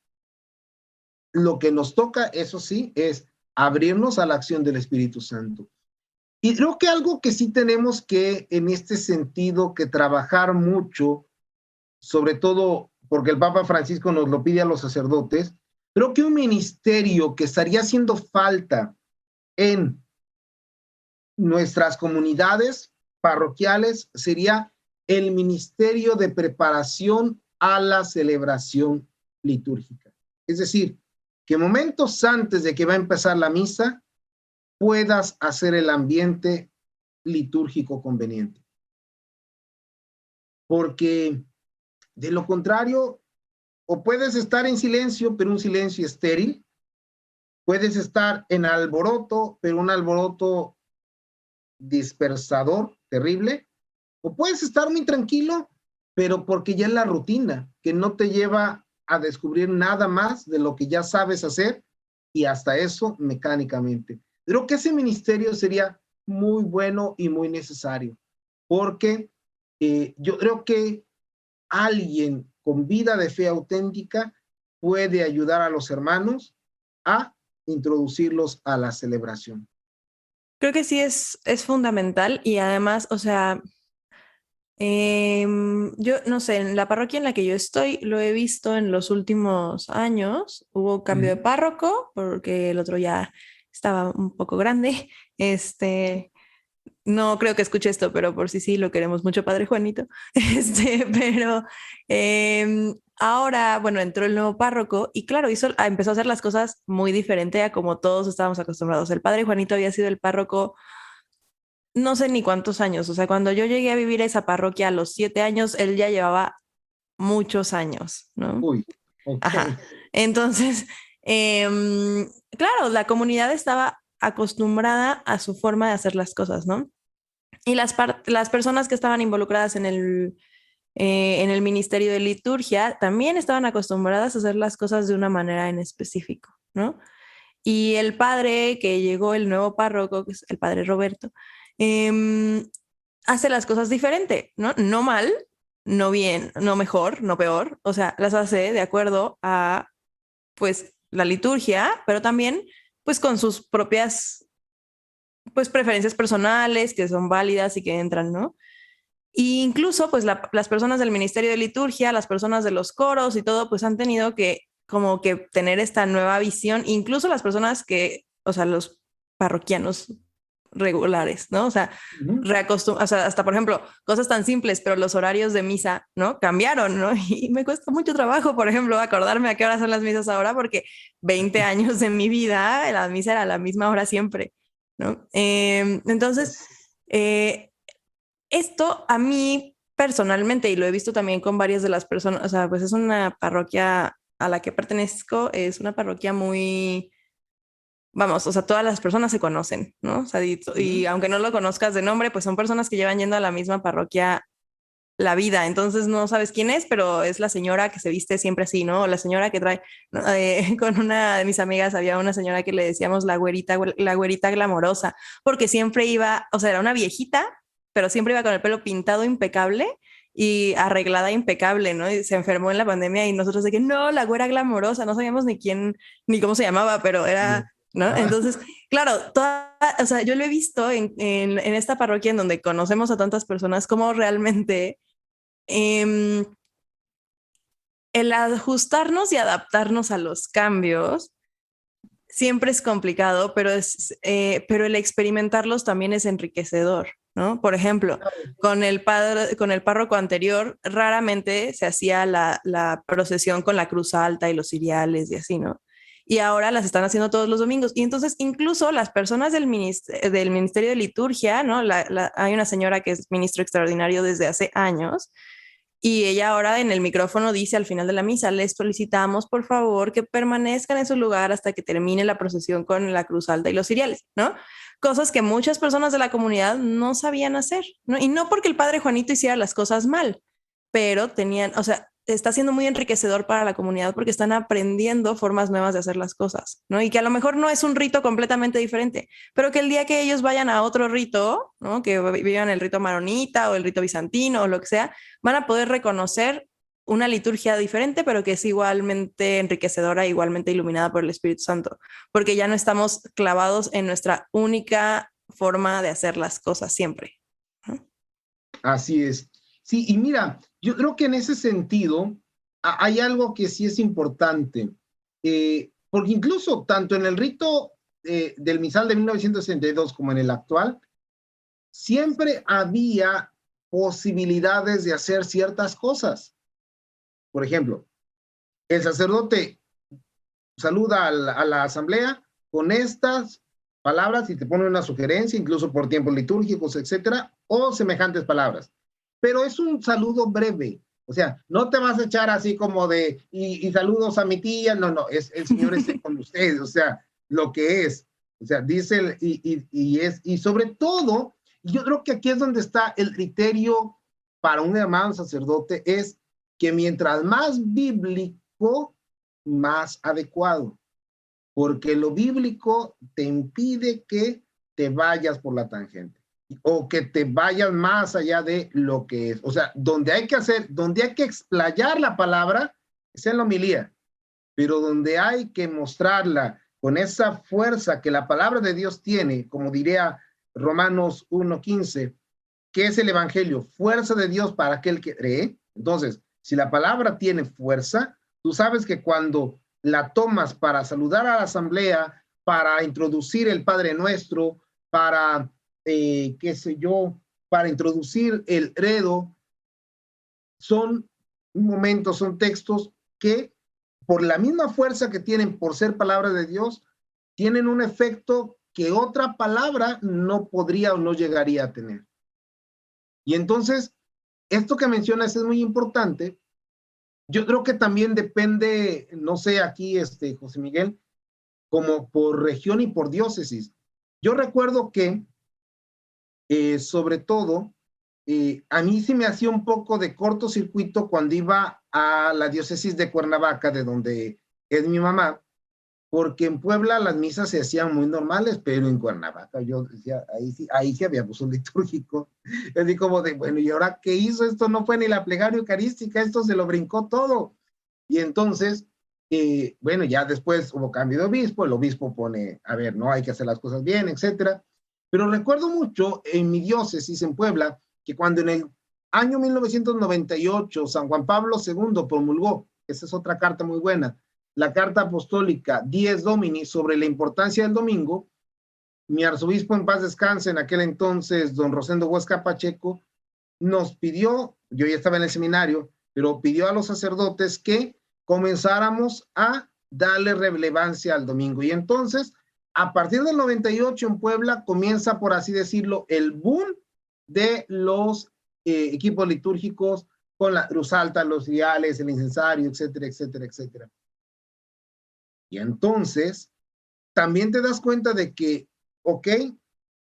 lo que nos toca, eso sí, es abrirnos a la acción del Espíritu Santo. Y creo que algo que sí tenemos que, en este sentido, que trabajar mucho, sobre todo porque el Papa Francisco nos lo pide a los sacerdotes, creo que un ministerio que estaría haciendo falta en nuestras comunidades parroquiales sería el ministerio de preparación a la celebración litúrgica. Es decir, que momentos antes de que va a empezar la misa, puedas hacer el ambiente litúrgico conveniente. Porque de lo contrario, o puedes estar en silencio, pero un silencio estéril, puedes estar en alboroto, pero un alboroto dispersador, terrible, o puedes estar muy tranquilo, pero porque ya es la rutina, que no te lleva a descubrir nada más de lo que ya sabes hacer, y hasta eso mecánicamente. Creo que ese ministerio sería muy bueno y muy necesario, porque yo creo que alguien con vida de fe auténtica puede ayudar a los hermanos a introducirlos a la celebración. Creo que sí es fundamental y además, o sea, yo no sé, en la parroquia en la que yo estoy, lo he visto en los últimos años, hubo cambio de párroco porque el otro ya estaba un poco grande, no creo que escuche esto, pero por si sí, lo queremos mucho, Padre Juanito. Pero ahora, bueno, entró el nuevo párroco y claro, empezó a hacer las cosas muy diferente a como todos estábamos acostumbrados. El Padre Juanito había sido el párroco no sé ni cuántos años. O sea, cuando yo llegué a vivir esa parroquia a los 7 años, él ya llevaba muchos años, ¿no? Uy, okay. Ajá. Entonces, claro, la comunidad estaba acostumbrada a su forma de hacer las cosas, ¿no? Y las personas que estaban involucradas en el ministerio de liturgia también estaban acostumbradas a hacer las cosas de una manera en específico, ¿no? Y el padre que llegó, el nuevo párroco, que es el padre Roberto, hace las cosas diferente, ¿no? No mal, no bien, no mejor, no peor, o sea, las hace de acuerdo a, pues, la liturgia, pero también, pues, con sus propias, pues, preferencias personales que son válidas y que entran, ¿no? Y incluso, pues, las personas del Ministerio de Liturgia, las personas de los coros y todo, pues, han tenido que, como que tener esta nueva visión, incluso las personas que, o sea, los parroquianos regulares, ¿no? O sea, o sea, hasta por ejemplo, cosas tan simples, pero los horarios de misa, ¿no? Cambiaron, ¿no? Y me cuesta mucho trabajo, por ejemplo, acordarme a qué hora son las misas ahora, porque 20 años de mi vida, la misa era a la misma hora siempre, ¿no? Entonces, esto a mí personalmente, y lo he visto también con varias de las personas, o sea, pues es una parroquia a la que pertenezco, es una parroquia muy... Vamos, o sea, todas las personas se conocen, ¿no? O sea, y aunque no lo conozcas de nombre, pues son personas que llevan yendo a la misma parroquia la vida. Entonces no sabes quién es, pero es la señora que se viste siempre así, ¿no? O la señora que trae, ¿no? Con una de mis amigas había una señora que le decíamos la güerita glamorosa, porque siempre iba, o sea, era una viejita, pero siempre iba con el pelo pintado impecable y arreglada impecable, ¿no? Y se enfermó en la pandemia y nosotros de que no, la güera glamorosa, no sabíamos ni quién, ni cómo se llamaba, pero era... ¿no? Entonces, claro, o sea, yo lo he visto en esta parroquia en donde conocemos a tantas personas como realmente el ajustarnos y adaptarnos a los cambios siempre es complicado, pero el experimentarlos también es enriquecedor, ¿no? Por ejemplo, con el párroco anterior, raramente se hacía la procesión con la cruz alta y los ciriales y así, ¿no? Y ahora las están haciendo todos los domingos. Y entonces incluso las personas del Ministerio de Liturgia, ¿no? Hay una señora que es ministro extraordinario desde hace años, y ella ahora en el micrófono dice al final de la misa: les solicitamos por favor que permanezcan en su lugar hasta que termine la procesión con la cruz alta y los ciriales, ¿no? Cosas que muchas personas de la comunidad no sabían hacer, ¿no? Y no porque el padre Juanito hiciera las cosas mal, pero tenían, o sea, está siendo muy enriquecedor para la comunidad porque están aprendiendo formas nuevas de hacer las cosas, ¿no? Y que a lo mejor no es un rito completamente diferente, pero que el día que ellos vayan a otro rito, ¿no? Que vivan el rito maronita o el rito bizantino o lo que sea, van a poder reconocer una liturgia diferente, pero que es igualmente enriquecedora, igualmente iluminada por el Espíritu Santo, porque ya no estamos clavados en nuestra única forma de hacer las cosas siempre, ¿no? Así es. Sí, y mira, yo creo que en ese sentido hay algo que sí es importante, porque incluso tanto en el rito del misal de 1962 como en el actual, siempre había posibilidades de hacer ciertas cosas. Por ejemplo, el sacerdote saluda a la asamblea con estas palabras y te pone una sugerencia, incluso por tiempos litúrgicos, etcétera, o semejantes palabras. Pero es un saludo breve, o sea, no te vas a echar así como de, y saludos a mi tía, no, el Señor esté con ustedes, o sea, lo que es, o sea, dice, y sobre todo, yo creo que aquí es donde está el criterio para un hermano sacerdote, es que mientras más bíblico, más adecuado, porque lo bíblico te impide que te vayas por la tangente o que te vayas más allá de lo que es. O sea, donde hay que explayar la palabra es en la homilía, pero donde hay que mostrarla con esa fuerza que la palabra de Dios tiene, como diría Romanos 1:15, que es el evangelio, fuerza de Dios para aquel que cree. Entonces, si la palabra tiene fuerza, tú sabes que cuando la tomas para saludar a la asamblea, para introducir el Padre Nuestro, para para introducir el credo, son momentos, son textos que por la misma fuerza que tienen por ser palabra de Dios, tienen un efecto que otra palabra no podría o no llegaría a tener. Y entonces, esto que mencionas es muy importante. Yo creo que también depende, no sé, aquí, José Miguel, como por región y por diócesis. Yo recuerdo que sobre todo, a mí sí me hacía un poco de cortocircuito cuando iba a la diócesis de Cuernavaca, de donde es mi mamá, porque en Puebla las misas se hacían muy normales, pero en Cuernavaca yo decía, ahí sí había uso litúrgico. Es decir, como de, bueno, ¿y ahora qué hizo? Esto no fue ni la plegaria eucarística, esto se lo brincó todo. Y entonces, bueno, ya después hubo cambio de obispo, el obispo pone, a ver, no hay que hacer las cosas bien, etcétera. Pero recuerdo mucho en mi diócesis en Puebla, que cuando en el año 1998 San Juan Pablo II promulgó, esa es otra carta muy buena, la carta apostólica Dies Domini sobre la importancia del domingo, mi arzobispo en paz descanse en aquel entonces, don Rosendo Huesca Pacheco, nos pidió, yo ya estaba en el seminario, pero pidió a los sacerdotes que comenzáramos a darle relevancia al domingo. Y entonces, a partir del 98 en Puebla comienza, por así decirlo, el boom de los equipos litúrgicos con la cruz alta, los ciriales, el incensario, etcétera, etcétera, etcétera. Y entonces, también te das cuenta de que, ok,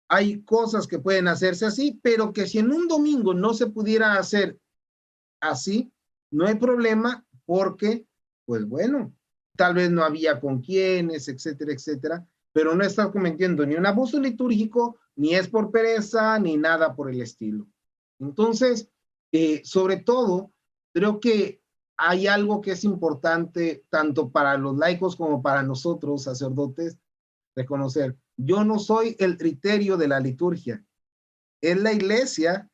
hay cosas que pueden hacerse así, pero que si en un domingo no se pudiera hacer así, no hay problema porque, pues bueno, tal vez no había con quiénes, etcétera, etcétera, pero no estás cometiendo ni un abuso litúrgico, ni es por pereza, ni nada por el estilo. Entonces, sobre todo, creo que hay algo que es importante tanto para los laicos como para nosotros, sacerdotes, reconocer. Yo no soy el criterio de la liturgia. Es la iglesia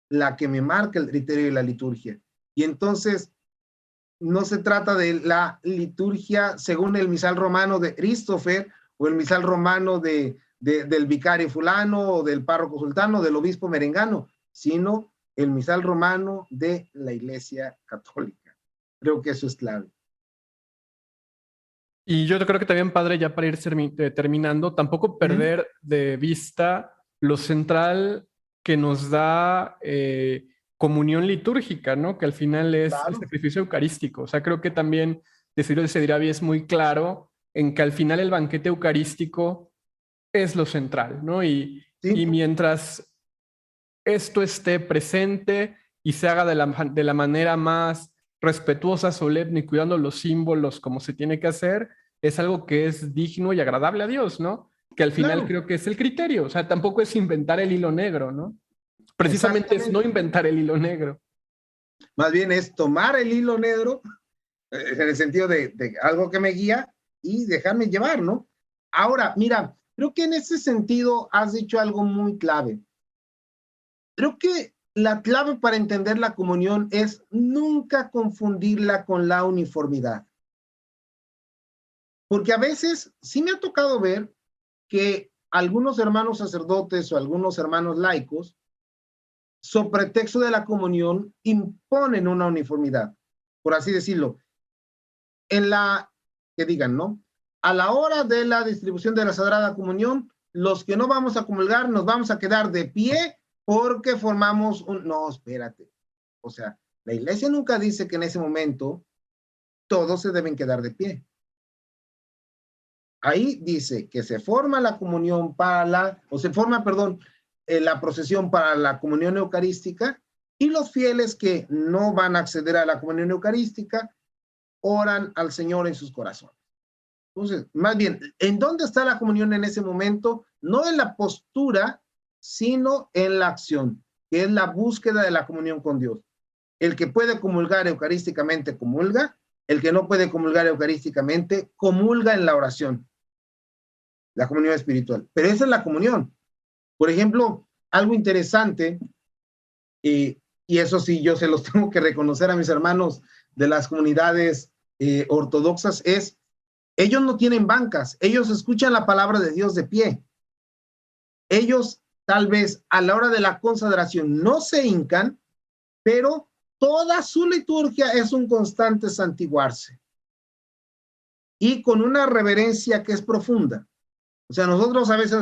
la que me marca el criterio de la liturgia. Y entonces, no se trata de la liturgia según el misal romano de Christopher o el misal romano del vicario fulano o del párroco sultano, del obispo merengano, sino el misal romano de la Iglesia Católica. Creo que eso es clave. Y yo creo que también, padre, ya para ir terminando, tampoco perder de vista lo central que nos da comunión litúrgica, ¿no? Que al final es el sacrificio eucarístico. O sea, creo que también de Ciro de Sediravi es muy claro en que al final el banquete eucarístico es lo central, ¿no? Y mientras esto esté presente y se haga de la manera más respetuosa, solemne y cuidando los símbolos como se tiene que hacer, es algo que es digno y agradable a Dios, ¿no? Que al final creo que es el criterio. O sea, tampoco es inventar el hilo negro, ¿no? Precisamente es no inventar el hilo negro. Más bien es tomar el hilo negro en el sentido de algo que me guía y dejarme llevar, ¿no? Ahora, mira, creo que en ese sentido has dicho algo muy clave. Creo que la clave para entender la comunión es nunca confundirla con la uniformidad. Porque a veces sí me ha tocado ver que algunos hermanos sacerdotes o algunos hermanos laicos, sobre pretexto de la comunión, imponen una uniformidad, por así decirlo. Que digan, ¿no? A la hora de la distribución de la Sagrada Comunión, los que no vamos a comulgar nos vamos a quedar de pie porque formamos un... No, espérate. O sea, la Iglesia nunca dice que en ese momento todos se deben quedar de pie. Ahí dice que se forma la comunión la procesión para la comunión eucarística, y los fieles que no van a acceder a la comunión eucarística oran al Señor en sus corazones. Entonces, más bien, ¿en dónde está la comunión en ese momento? No en la postura, sino en la acción, que es la búsqueda de la comunión con Dios. El que puede comulgar eucarísticamente comulga, el que no puede comulgar eucarísticamente comulga en la oración, la comunión espiritual. Pero esa es la comunión. Por ejemplo, algo interesante, y eso sí, yo se los tengo que reconocer a mis hermanos de las comunidades ortodoxas, es, ellos no tienen bancas, ellos escuchan la palabra de Dios de pie. Ellos tal vez a la hora de la consagración no se hincan, pero toda su liturgia es un constante santiguarse. Y con una reverencia que es profunda. O sea, nosotros a veces,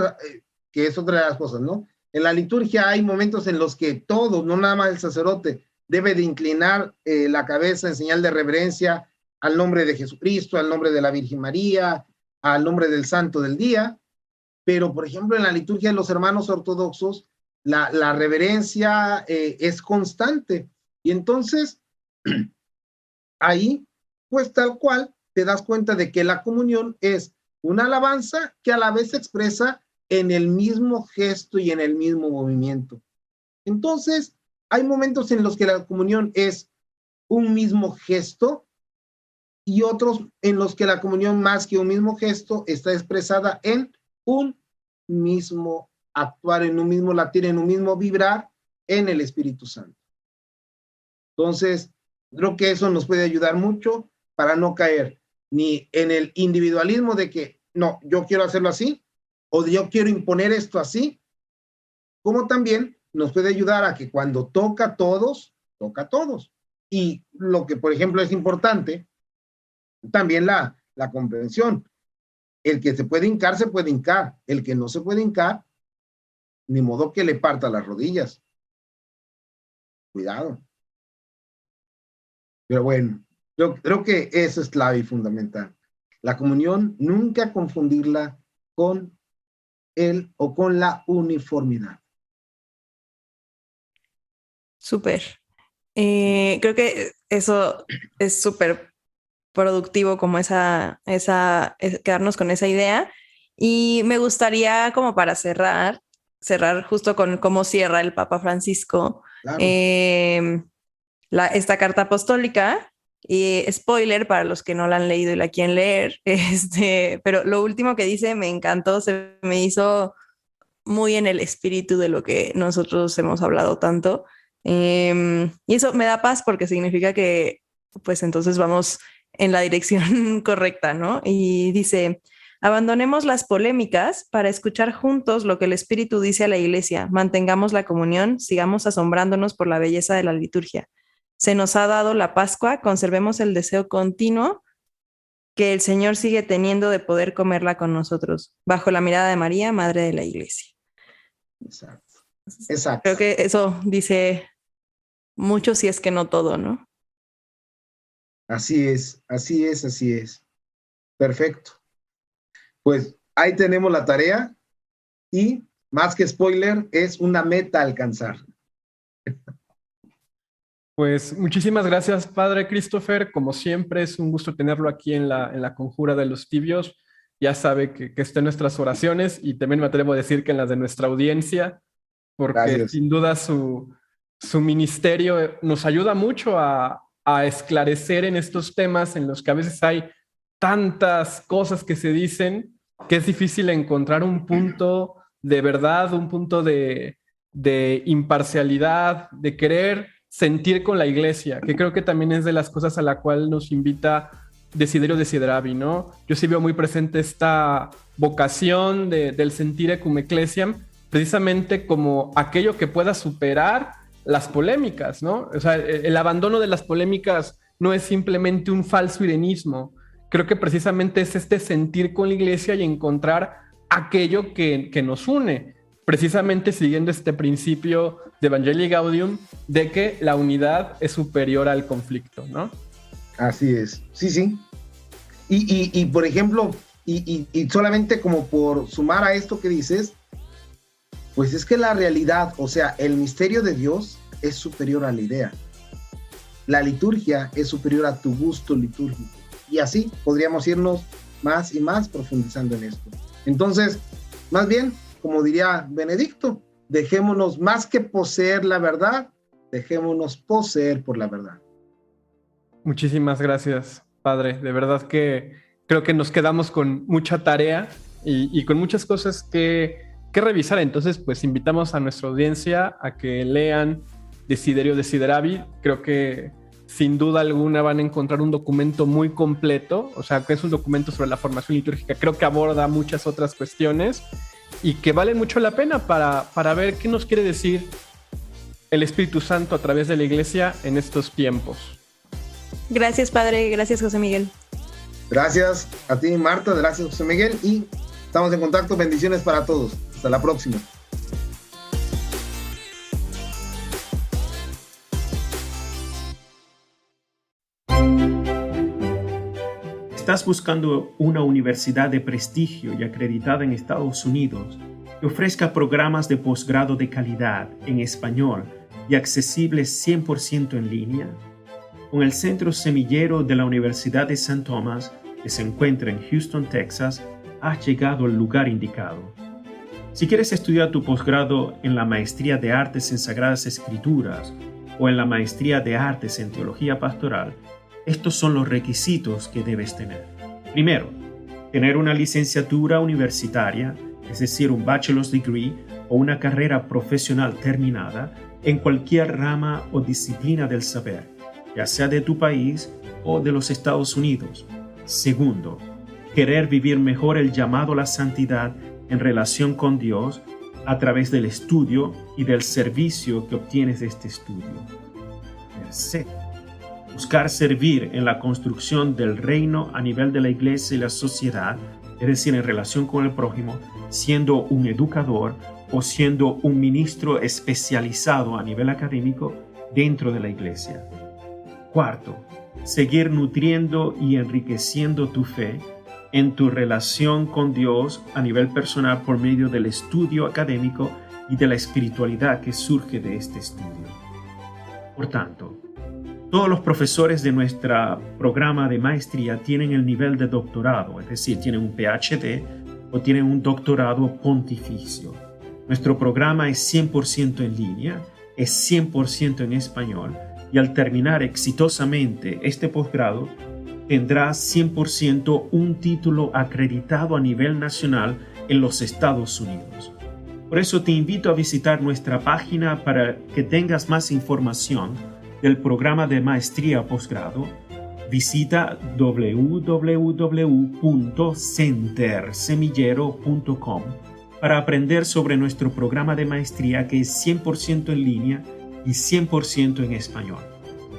que es otra de las cosas, ¿no? En la liturgia hay momentos en los que todos, no nada más el sacerdote, debe de inclinar la cabeza en señal de reverencia al nombre de Jesucristo, al nombre de la Virgen María, al nombre del Santo del Día. Pero, por ejemplo, en la liturgia de los hermanos ortodoxos, la reverencia es constante. Y entonces, ahí, pues tal cual, te das cuenta de que la comunión es una alabanza que a la vez se expresa en el mismo gesto y en el mismo movimiento. Entonces, hay momentos en los que la comunión es un mismo gesto y otros en los que la comunión, más que un mismo gesto, está expresada en un mismo actuar, en un mismo latir, en un mismo vibrar en el Espíritu Santo. Entonces, creo que eso nos puede ayudar mucho para no caer ni en el individualismo de que, no, yo quiero hacerlo así, o yo quiero imponer esto así, como también nos puede ayudar a que cuando toca a todos, toca a todos. Y lo que, por ejemplo, es importante, también la comprensión. El que se puede hincar, se puede hincar. El que no se puede hincar, ni modo que le parta las rodillas. Cuidado. Pero bueno, yo creo que eso es clave y fundamental. La comunión, nunca confundirla con él o con la uniformidad. Súper. Creo que eso es súper productivo, como quedarnos con esa idea. Y me gustaría, como para cerrar justo con cómo cierra el Papa Francisco, Claro. Esta carta apostólica. Y spoiler para los que no la han leído y la quieren leer, pero lo último que dice me encantó, se me hizo muy en el espíritu de lo que nosotros hemos hablado tanto. Y eso me da paz porque significa que pues entonces vamos en la dirección correcta, ¿no? Y dice, abandonemos las polémicas para escuchar juntos lo que el Espíritu dice a la Iglesia, mantengamos la comunión, sigamos asombrándonos por la belleza de la liturgia. Se nos ha dado la Pascua, conservemos el deseo continuo que el Señor sigue teniendo de poder comerla con nosotros, bajo la mirada de María, Madre de la Iglesia. Exacto. Creo que eso dice mucho, si es que no todo, ¿no? Así es. Perfecto. Pues ahí tenemos la tarea y más que spoiler, es una meta a alcanzar. Pues muchísimas gracias, Padre Christopher. Como siempre, es un gusto tenerlo aquí en la Conjura de los Tibios. Ya sabe que está en nuestras oraciones y también me atrevo a decir que en las de nuestra audiencia, porque Gracias. sin duda su ministerio nos ayuda mucho a esclarecer en estos temas en los que a veces hay tantas cosas que se dicen que es difícil encontrar un punto de verdad, un punto de imparcialidad, de querer sentir con la Iglesia, que creo que también es de las cosas a la cual nos invita Desiderio Desideravi, ¿no? Yo sí veo muy presente esta vocación del sentir cum ecclesiam, precisamente como aquello que pueda superar las polémicas, ¿no? O sea, el abandono de las polémicas no es simplemente un falso irenismo. Creo que precisamente es este sentir con la Iglesia y encontrar aquello que nos une, precisamente siguiendo este principio de Evangelii Gaudium de que la unidad es superior al conflicto, ¿no? Así es, sí. Y por ejemplo, y solamente como por sumar a esto que dices, pues es que la realidad, o sea, el misterio de Dios es superior a la idea. La liturgia es superior a tu gusto litúrgico. Y así podríamos irnos más y más profundizando en esto. Entonces, más bien, como diría Benedicto, dejémonos más que poseer la verdad, dejémonos poseer por la verdad. Muchísimas gracias, Padre. De verdad que creo que nos quedamos con mucha tarea y con muchas cosas que revisar. Entonces, pues invitamos a nuestra audiencia a que lean Desiderio Desideravi. Creo que sin duda alguna van a encontrar un documento muy completo, o sea, que es un documento sobre la formación litúrgica. Creo que aborda muchas otras cuestiones y que vale mucho la pena para ver qué nos quiere decir el Espíritu Santo a través de la Iglesia en estos tiempos. Gracias, Padre. Gracias, José Miguel. Gracias a ti, Marta. Gracias, José Miguel. Y estamos en contacto. Bendiciones para todos. Hasta la próxima. ¿Estás buscando una universidad de prestigio y acreditada en Estados Unidos que ofrezca programas de posgrado de calidad en español y accesibles 100% en línea? Con el Centro Semillero de la Universidad de St. Thomas, que se encuentra en Houston, Texas, has llegado al lugar indicado. Si quieres estudiar tu posgrado en la Maestría de Artes en Sagradas Escrituras o en la Maestría de Artes en Teología Pastoral, estos son los requisitos que debes tener. Primero, tener una licenciatura universitaria, es decir, un bachelor's degree o una carrera profesional terminada en cualquier rama o disciplina del saber, ya sea de tu país o de los Estados Unidos. Segundo, querer vivir mejor el llamado a la santidad en relación con Dios a través del estudio y del servicio que obtienes de este estudio. Tercero, buscar servir en la construcción del reino a nivel de la iglesia y la sociedad, es decir, en relación con el prójimo, siendo un educador o siendo un ministro especializado a nivel académico dentro de la iglesia. Cuarto, seguir nutriendo y enriqueciendo tu fe en tu relación con Dios a nivel personal por medio del estudio académico y de la espiritualidad que surge de este estudio. Por tanto, todos los profesores de nuestro programa de maestría tienen el nivel de doctorado, es decir, tienen un PhD o tienen un doctorado pontificio. Nuestro programa es 100% en línea, es 100% en español y al terminar exitosamente este posgrado, tendrás 100% un título acreditado a nivel nacional en los Estados Unidos. Por eso te invito a visitar nuestra página para que tengas más información del programa de maestría posgrado Visita www.centersemillero.com para aprender sobre nuestro programa de maestría que es 100% en línea y 100% en español.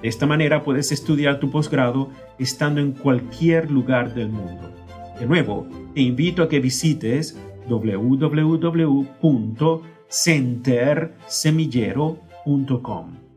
De esta manera puedes estudiar tu posgrado estando en cualquier lugar del mundo. De nuevo, te invito a que visites www.centersemillero.com.